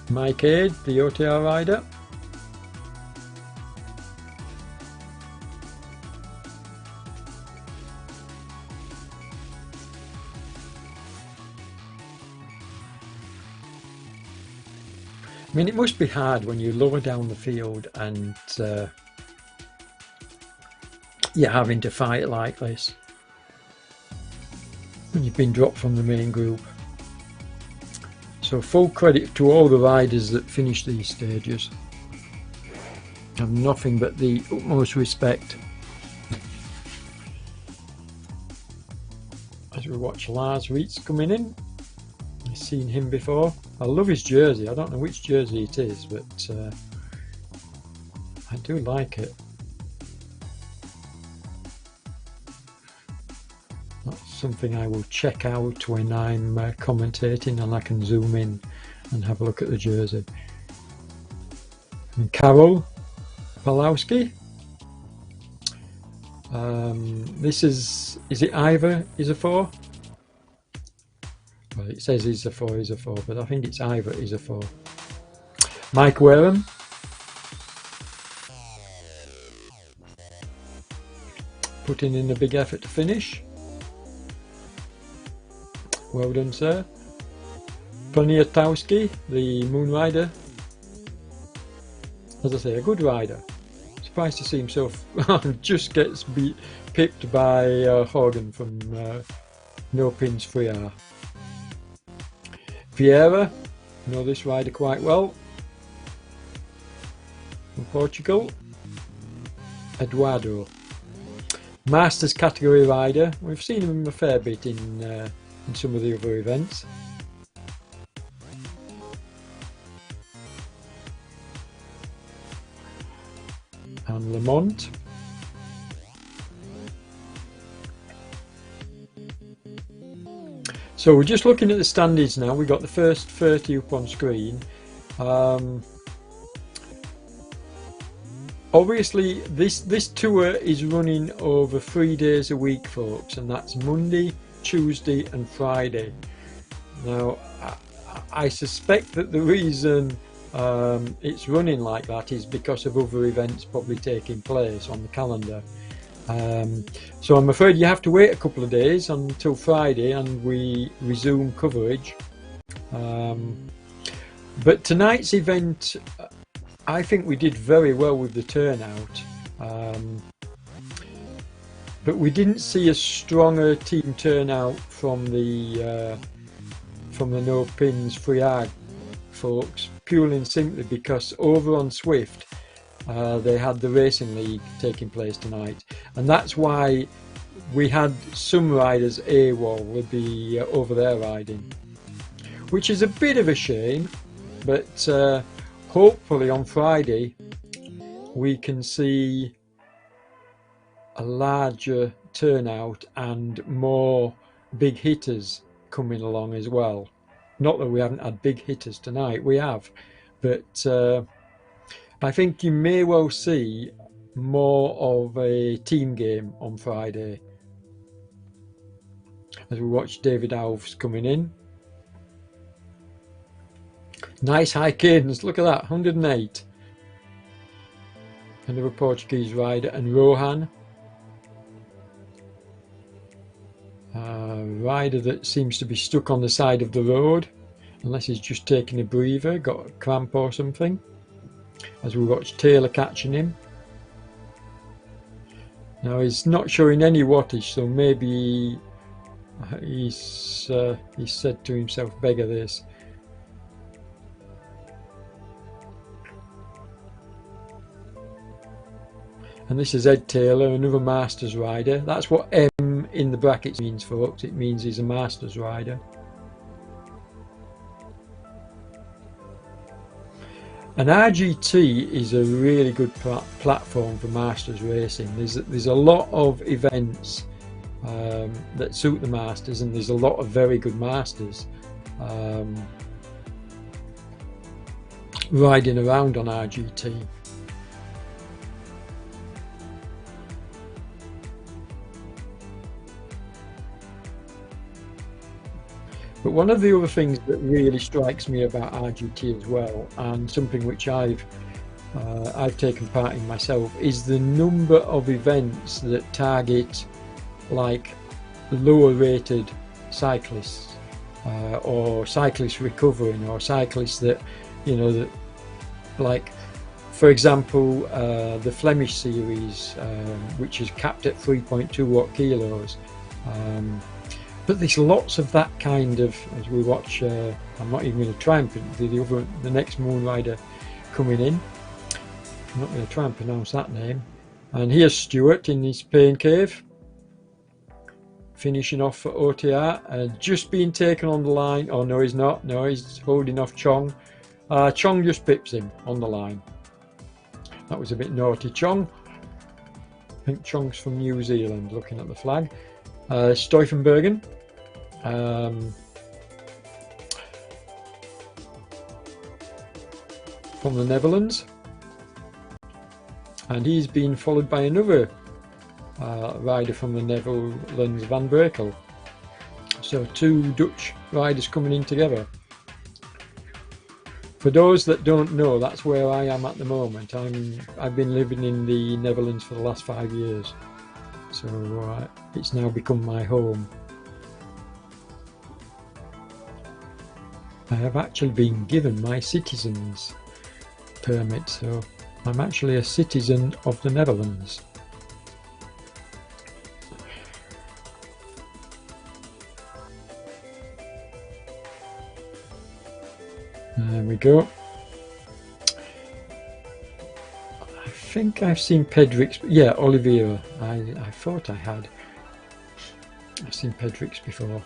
Mike Aid, the OTR rider. I mean, it must be hard when you lower down the field and you're having to fight like this when you've been dropped from the main group. So full credit to all the riders that finished these stages. I have nothing but the utmost respect as we watch Lars Reitz coming in. I've seen him before. I love his jersey. I don't know which jersey it is, but I do like it. That's something I will check out when I'm commentating, and I can zoom in and have a look at the jersey. And Karol Palowski. This is it either is a 4? Well, it says is a 4, but I think it's either is a 4. Mike Wareham. Putting in a big effort to finish. Well done, sir. Poniatowski, the Moon Rider. As I say, a good rider. Surprised to see himself just gets pipped by Hogan from No Pins 3R. Vieira, know this rider quite well. From Portugal. Eduardo. Masters category rider. We've seen him a fair bit in some of the other events. And Lamont. So we're just looking at the standings now. We've got the first 30 up on screen. Obviously this tour is running over 3 days a week, folks, and that's Monday, Tuesday and Friday. Now I suspect that the reason it's running like that is because of other events probably taking place on the calendar. So I'm afraid you have to wait a couple of days until Friday and we resume coverage. But tonight's event, I think we did very well with the turnout. But we didn't see a stronger team turnout from the No Pins 3R folks, purely and simply because over on Swift they had the Racing League taking place tonight, and that's why we had some riders AWOL would be over there riding, which is a bit of a shame, but hopefully on Friday we can see a larger turnout and more big hitters coming along as well. Not that we haven't had big hitters tonight, we have, but I think you may well see more of a team game on Friday as we watch David Alves coming in. Nice high cadence, look at that, 108. Another Portuguese rider, and Rohan. Rider that seems to be stuck on the side of the road, unless he's just taking a breather, got a cramp or something, as we watch Taylor catching him. Now he's not showing any wattage, so maybe he's said to himself, beggar this. And this is Ed Taylor, another Masters rider. That's what M in the brackets means, folks. It means he's a Masters rider. And RGT is a really good platform for Masters racing. There's a lot of events that suit the Masters, and there's a lot of very good Masters riding around on RGT. But one of the other things that really strikes me about RGT as well, and something which I've taken part in myself, is the number of events that target like lower rated cyclists or cyclists recovering, or cyclists that, you know, that, like for example the Flemish series, which is capped at 3.2 watt kilos. But there's lots of that kind of, as we watch, I'm not even going to try and the next Moon Rider coming in. I'm not going to try and pronounce that name. And here's Stuart in his pain cave. finishing off for OTR, just being taken on the line. Oh no, he's not. No, he's holding off Chong. Chong just pips him on the line. That was a bit naughty, Chong. I think Chong's from New Zealand, looking at the flag. Stuyvenbergen. From the Netherlands. And he's been followed by another rider from the Netherlands, Van Brekel. So two Dutch riders coming in together. For those that don't know, that's where I am at the moment. I've been living in the Netherlands for the last 5 years, so it's now become my home. I have actually been given my citizen's permit, so I'm actually a citizen of the Netherlands. There we go. I think I've seen Pedrix. Yeah, Oliveira. I thought I had. I've seen Pedrix before.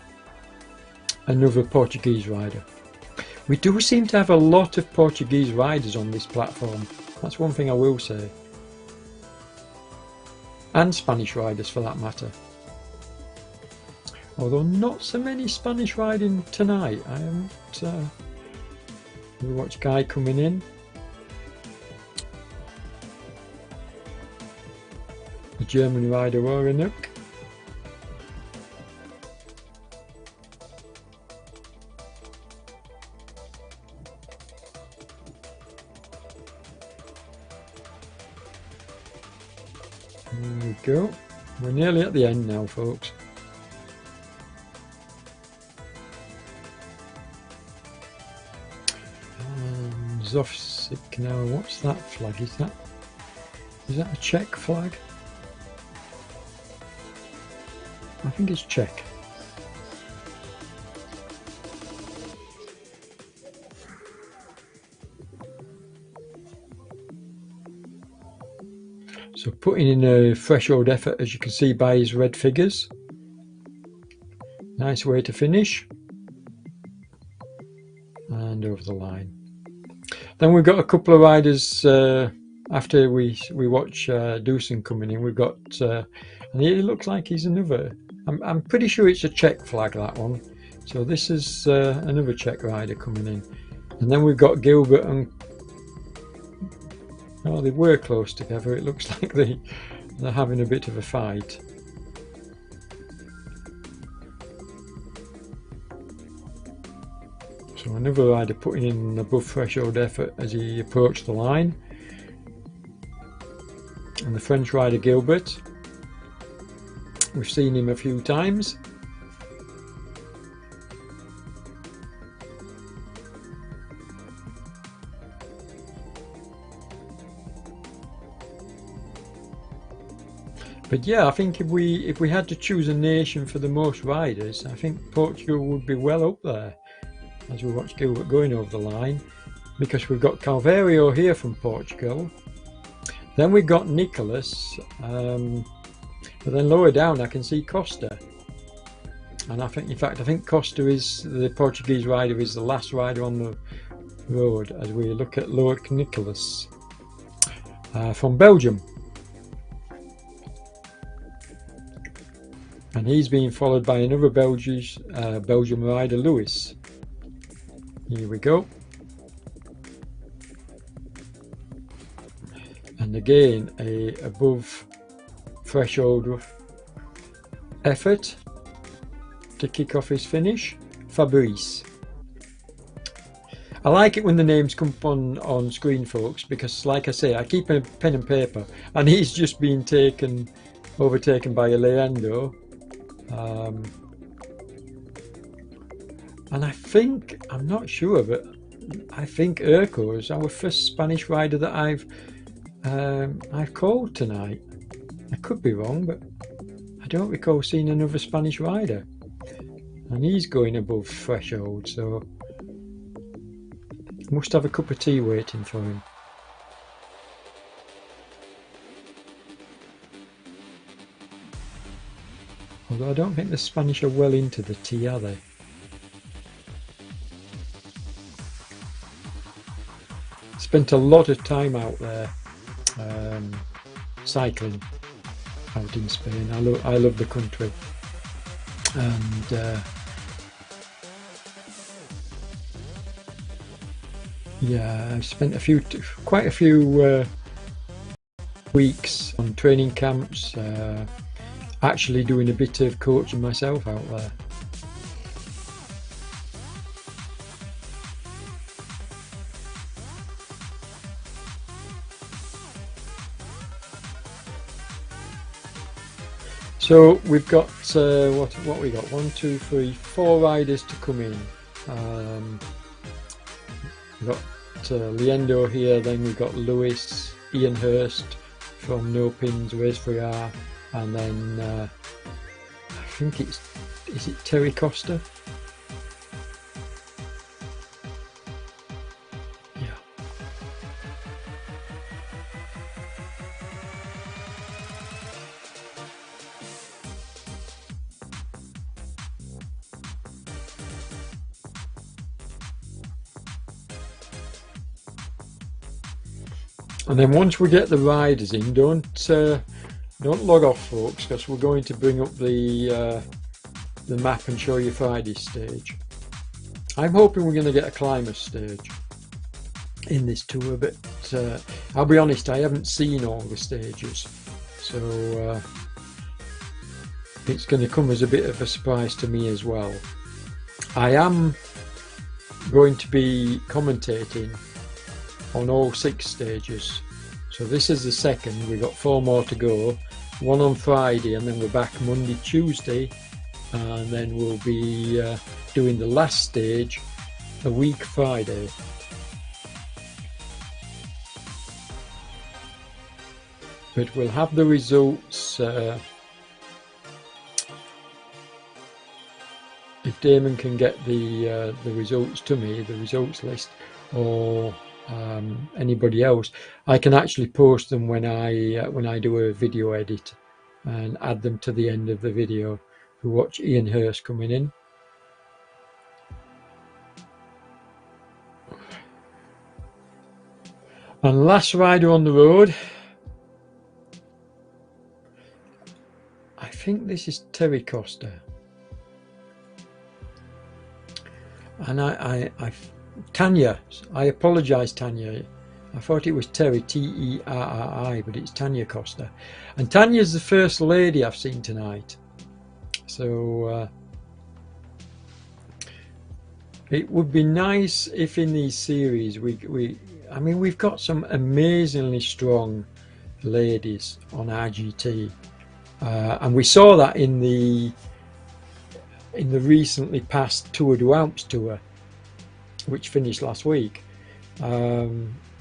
Another Portuguese rider. We do seem to have a lot of Portuguese riders on this platform. That's one thing I will say. And Spanish riders for that matter. Although not so many Spanish riding tonight. I haven't... we watch Guy coming in. The German rider Orenuk. There we go. We're nearly at the end now, folks. Zofsik now, what's that flag? Is that a Czech flag? I think it's Czech. So putting in a fresh old effort, as you can see by his red figures. Nice way to finish. And over the line. Then we've got a couple of riders after we watch Doosan coming in. We've got, and it looks like he's another. I'm pretty sure it's a Czech flag, that one. So this is another Czech rider coming in. And then we've got Gilbert and, oh, they were close together. It looks like they're having a bit of a fight. So another rider putting in above threshold effort as he approached the line. And the French rider Gilbert. We've seen him a few times. But yeah, I think if we had to choose a nation for the most riders, I think Portugal would be well up there. As we watch Gilbert going over the line, because we've got Calvario here from Portugal, then we've got Nicholas, but then lower down I can see Costa, and I think Costa is the Portuguese rider, is the last rider on the road as we look at Loic Nicholas from Belgium, and he's being followed by another Belgian rider, Lewis. Here we go. And again, a above threshold effort to kick off his finish, Fabrice. I like it when the names come on screen, folks, because like I say, I keep a pen and paper, and he's just been overtaken by a Leandro. And I think, I'm not sure, but I think Urco is our first Spanish rider that I've called tonight. I could be wrong, but I don't recall seeing another Spanish rider. And he's going above threshold, so must have a cup of tea waiting for him. Although I don't think the Spanish are well into the tea, are they? Spent a lot of time out there cycling out in Spain. I love the country, and yeah, I've spent quite a few weeks on training camps, actually doing a bit of coaching myself out there. So we've got what we got? 1, 2, 3, 4 riders to come in. We've got Leendo here, then we've got Lewis, Ian Hurst from No Pins, Race for R, and then I think is it Terry Costa? Yeah. And then once we get the riders in, don't log off, folks, because we're going to bring up the map and show you Friday's stage. I'm hoping we're going to get a climber stage in this tour, but I'll be honest, I haven't seen all the stages, so it's going to come as a bit of a surprise to me as well. I am going to be commentating on all 6 stages. So this is the second, we've got 4 more to go, 1 on Friday, and then we're back Monday, Tuesday, and then we'll be doing the last stage a week Friday. But we'll have the results if Damon can get the results to me, the results list, or anybody else. I can actually post them when I do a video edit and add them to the end of the video. We watch Ian Hurst coming in. And last rider on the road, I think this is Terry Costa. And Tanya, I apologise, Tanya. I thought it was Terry, T-E-R-R-I, but it's Tanya Costa. And Tanya's the first lady I've seen tonight. So it would be nice if in these series I mean, we've got some amazingly strong ladies on RGT, and we saw that in the recently passed Tour du Alps tour, which finished last week.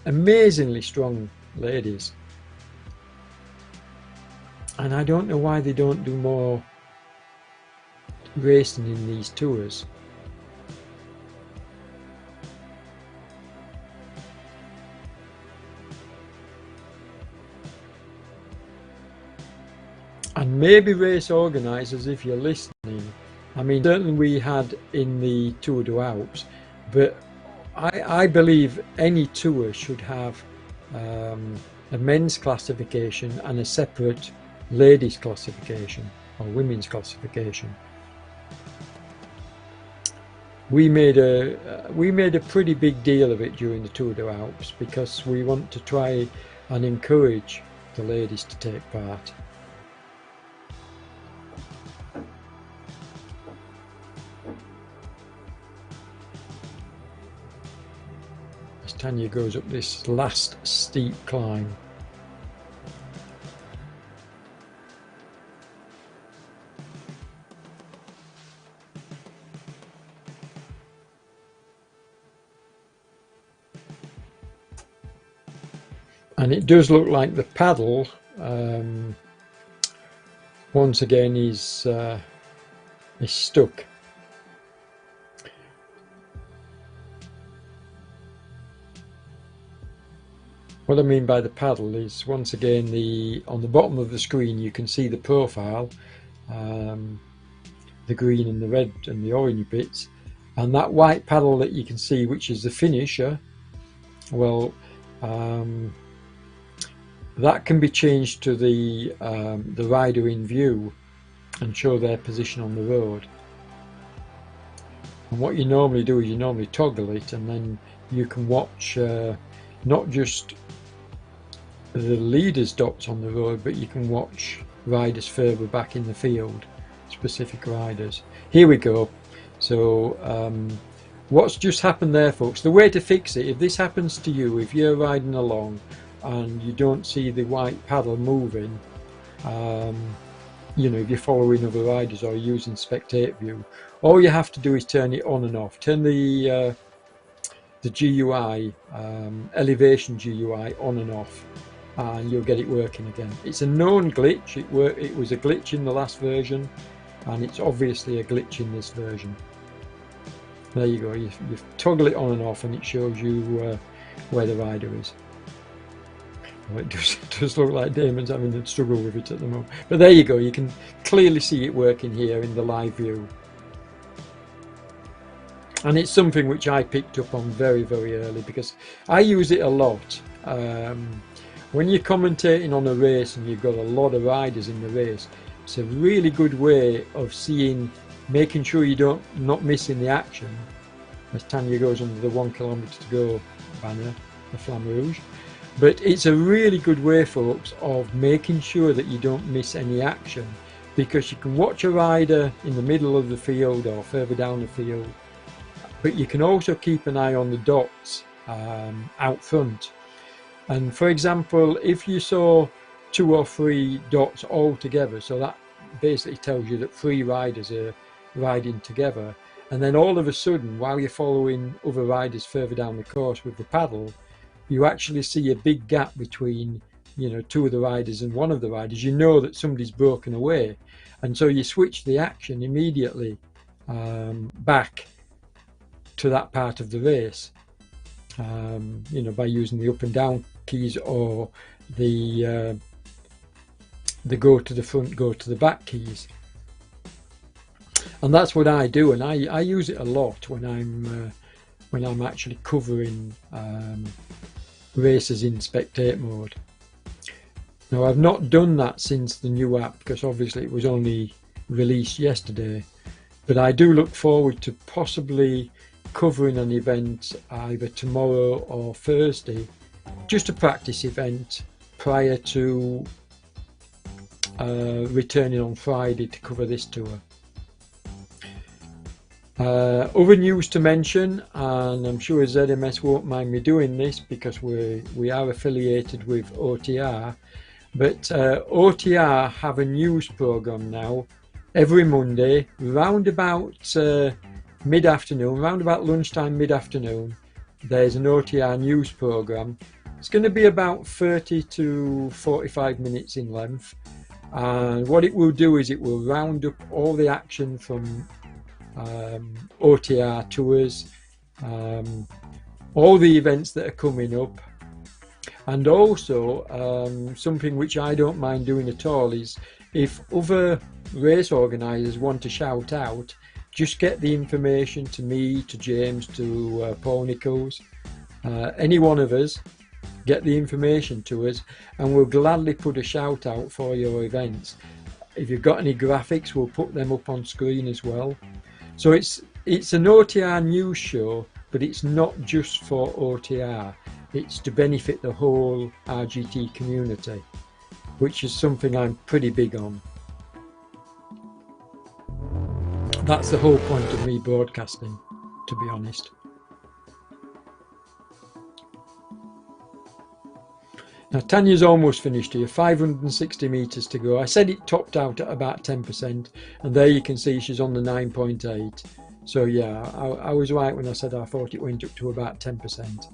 Amazingly strong ladies, and I don't know why they don't do more racing in these tours. And maybe race organisers, if you're listening, I mean, certainly we had in the Tour du Alps, but I believe any tour should have a men's classification and a separate ladies classification or women's classification. We made a pretty big deal of it during the Tour du Alps because we want to try and encourage the ladies to take part. Tanya goes up this last steep climb. And it does look like the paddle once again is stuck. What I mean by the paddle is, once again, on the bottom of the screen you can see the profile, the green and the red and the orange bits. And that white paddle that you can see, which is the finisher, well, that can be changed to the rider in view and show their position on the road. And what you normally do is you normally toggle it, and then you can watch not just the leader's dots on the road, but you can watch riders further back in the field, specific riders. Here we go. So what's just happened there, folks, the way to fix it, if this happens to you, if you're riding along and you don't see the white paddle moving, you know, if you're following other riders or using spectator view, all you have to do is turn it on and off. Turn the GUI, elevation GUI on and off, and you'll get it working again. It's a known glitch. It was a glitch in the last version, and it's obviously a glitch in this version. There you go. You toggle it on and off, and it shows you where the rider is. Well, it does look like Damon's having a struggle with it at the moment. But there you go. You can clearly see it working here in the live view. And it's something which I picked up on very, very early, because I use it a lot. When you're commentating on a race and you've got a lot of riders in the race, it's a really good way of making sure you not missing the action as Tanya goes under the 1 kilometre to go banner, the Flamme Rouge. But it's a really good way, folks, of making sure that you don't miss any action, because you can watch a rider in the middle of the field or further down the field, but you can also keep an eye on the dots out front. And for example, if you saw 2 or 3 dots all together, so that basically tells you that 3 riders are riding together, and then all of a sudden, while you're following other riders further down the course with the paddle, you actually see a big gap between, you know, 2 of the riders and 1 of the riders. You know that somebody's broken away, and so you switch the action immediately back to that part of the race, you know, by using the up and down keys or the go to the front, go to the back keys. And that's what I do, and I use it a lot when I'm actually covering races in spectator mode. Now, I've not done that since the new app, because obviously it was only released yesterday, but I do look forward to possibly covering an event either tomorrow or Thursday, just a practice event prior to returning on Friday to cover this tour. Other news to mention, and I'm sure ZMS won't mind me doing this because we are affiliated with OTR, but OTR have a news program now every Monday round about mid-afternoon, round about lunchtime, mid-afternoon. There's an OTR news program. It's going to be about 30 to 45 minutes in length, and what it will do is it will round up all the action from OTR tours, all the events that are coming up, and also something which I don't mind doing at all is if other race organisers want to shout out, just get the information to me, to James, to Paul Nichols, any one of us, get the information to us, and we'll gladly put a shout out for your events. If you've got any graphics, we'll put them up on screen as well. So it's an OTR news show, but it's not just for OTR. It's to benefit the whole RGT community, which is something I'm pretty big on. That's the whole point of me broadcasting, to be honest. Now Tanya's almost finished here, 560 metres to go. I said it topped out at about 10%, and there you can see she's on the 9.8. So yeah, I was right when I said I thought it went up to about 10%.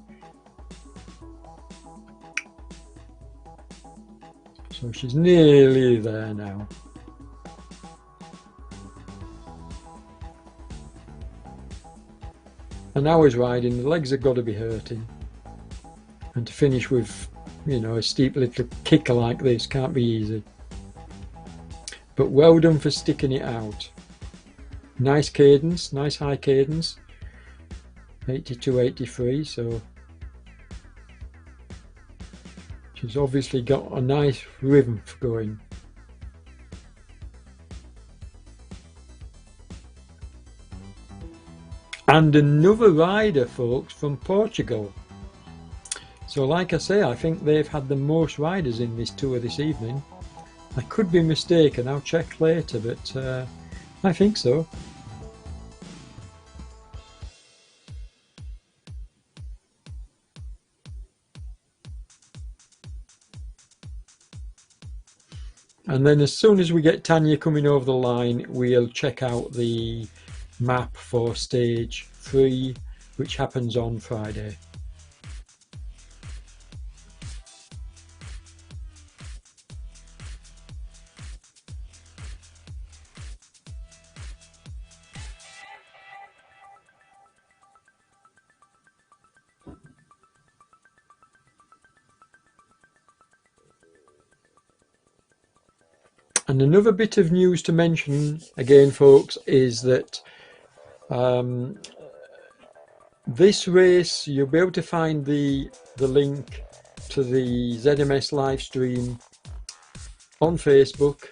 So she's nearly there now. An hour's riding, the legs have got to be hurting. And to finish with, you know, a steep little kicker like this can't be easy. But well done for sticking it out. Nice cadence, nice high cadence, 82, 83, so she's obviously got a nice rhythm going. And another rider, folks, from Portugal. So like I say, I think they've had the most riders in this tour this evening. I could be mistaken, I'll check later, but I think so. And then as soon as we get Tanya coming over the line, we'll check out the map for stage 3, which happens on Friday. And another bit of news to mention again, folks, is that this race, you'll be able to find the link to the ZMS live stream on Facebook,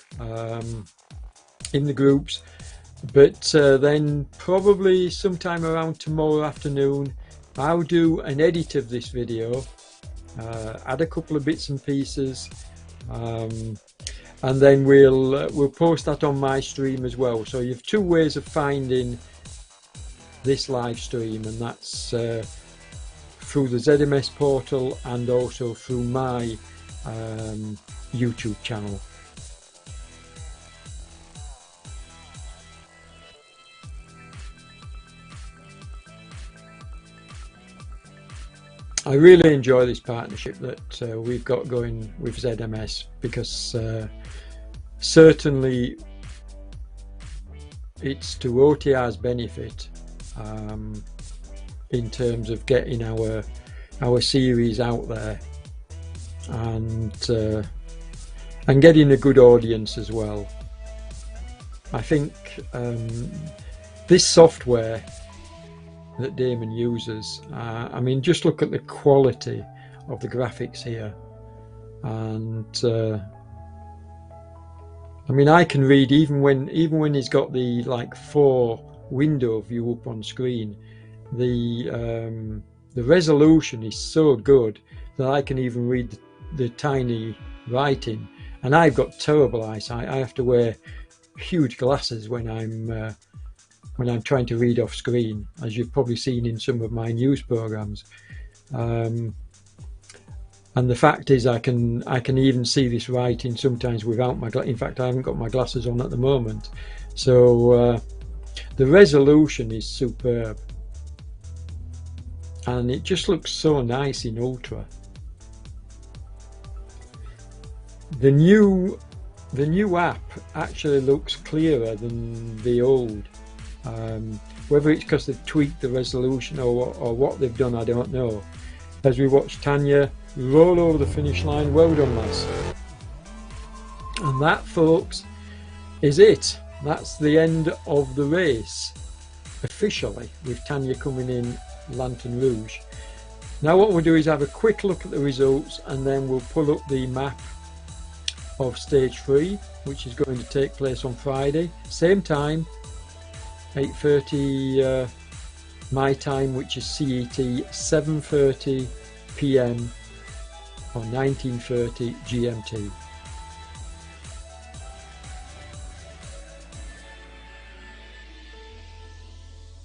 in the groups, but then probably sometime around tomorrow afternoon I'll do an edit of this video, add a couple of bits and pieces, and then we'll post that on my stream as well. So you have two ways of finding this live stream, and that's through the ZMS portal and also through my YouTube channel. I really enjoy this partnership that we've got going with ZMS, because certainly it's to OTR's benefit in terms of getting our series out there and getting a good audience as well. I think this software that Damon uses, I mean, just look at the quality of the graphics here, and I mean, I can read even when he's got the like 4 window view up on screen, the resolution is so good that I can even read the tiny writing, and I've got terrible eyesight. I have to wear huge glasses when I'm trying to read off screen, as you've probably seen in some of my news programs. And the fact is, I can even see this writing sometimes without my in fact, I haven't got my glasses on at the moment. So the resolution is superb, and it just looks so nice in ultra. The new app actually looks clearer than the old. Whether it's because they've tweaked the resolution or what they've done, I don't know. As we watch Tanya roll over the finish line, well done, lads. And that, folks, is it. That's the end of the race, officially, with Tanya coming in Lantern Rouge. Now what we'll do is have a quick look at the results, and then we'll pull up the map of stage 3, which is going to take place on Friday, same time, 8:30 my time, which is CET, 7:30 PM or 19:30 GMT.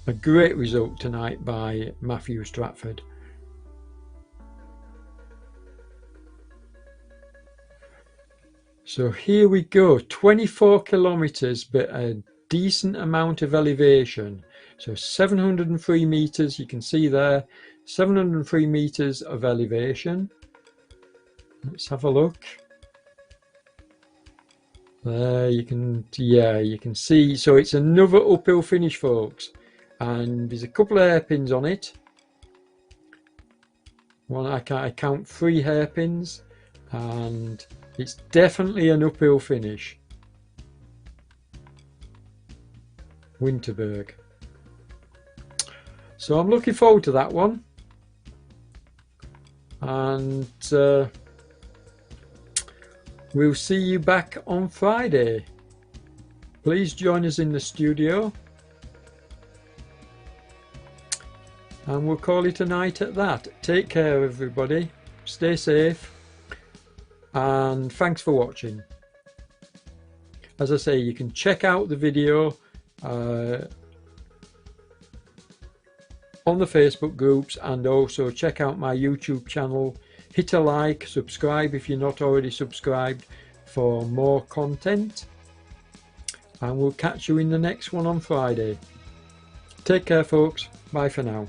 A great result tonight by Matthew Stratford. So here we go, 24 kilometers, but a decent amount of elevation. So 703 meters, you can see there, 703 meters of elevation. Let's have a look. There you can, yeah, you can see. So it's another uphill finish, folks, and there's a couple of hairpins on it. One, I count 3 hairpins, and it's definitely an uphill finish. Winterberg. So I'm looking forward to that one, and we'll see you back on Friday. Please join us in the studio, and we'll call it a night at that. Take care, everybody. Stay safe, and thanks for watching. As I say, you can check out the video on the Facebook groups, and also check out my YouTube channel. Hit a like, subscribe if you're not already subscribed for more content, and we'll catch you in the next one on Friday. Take care, folks. Bye for now.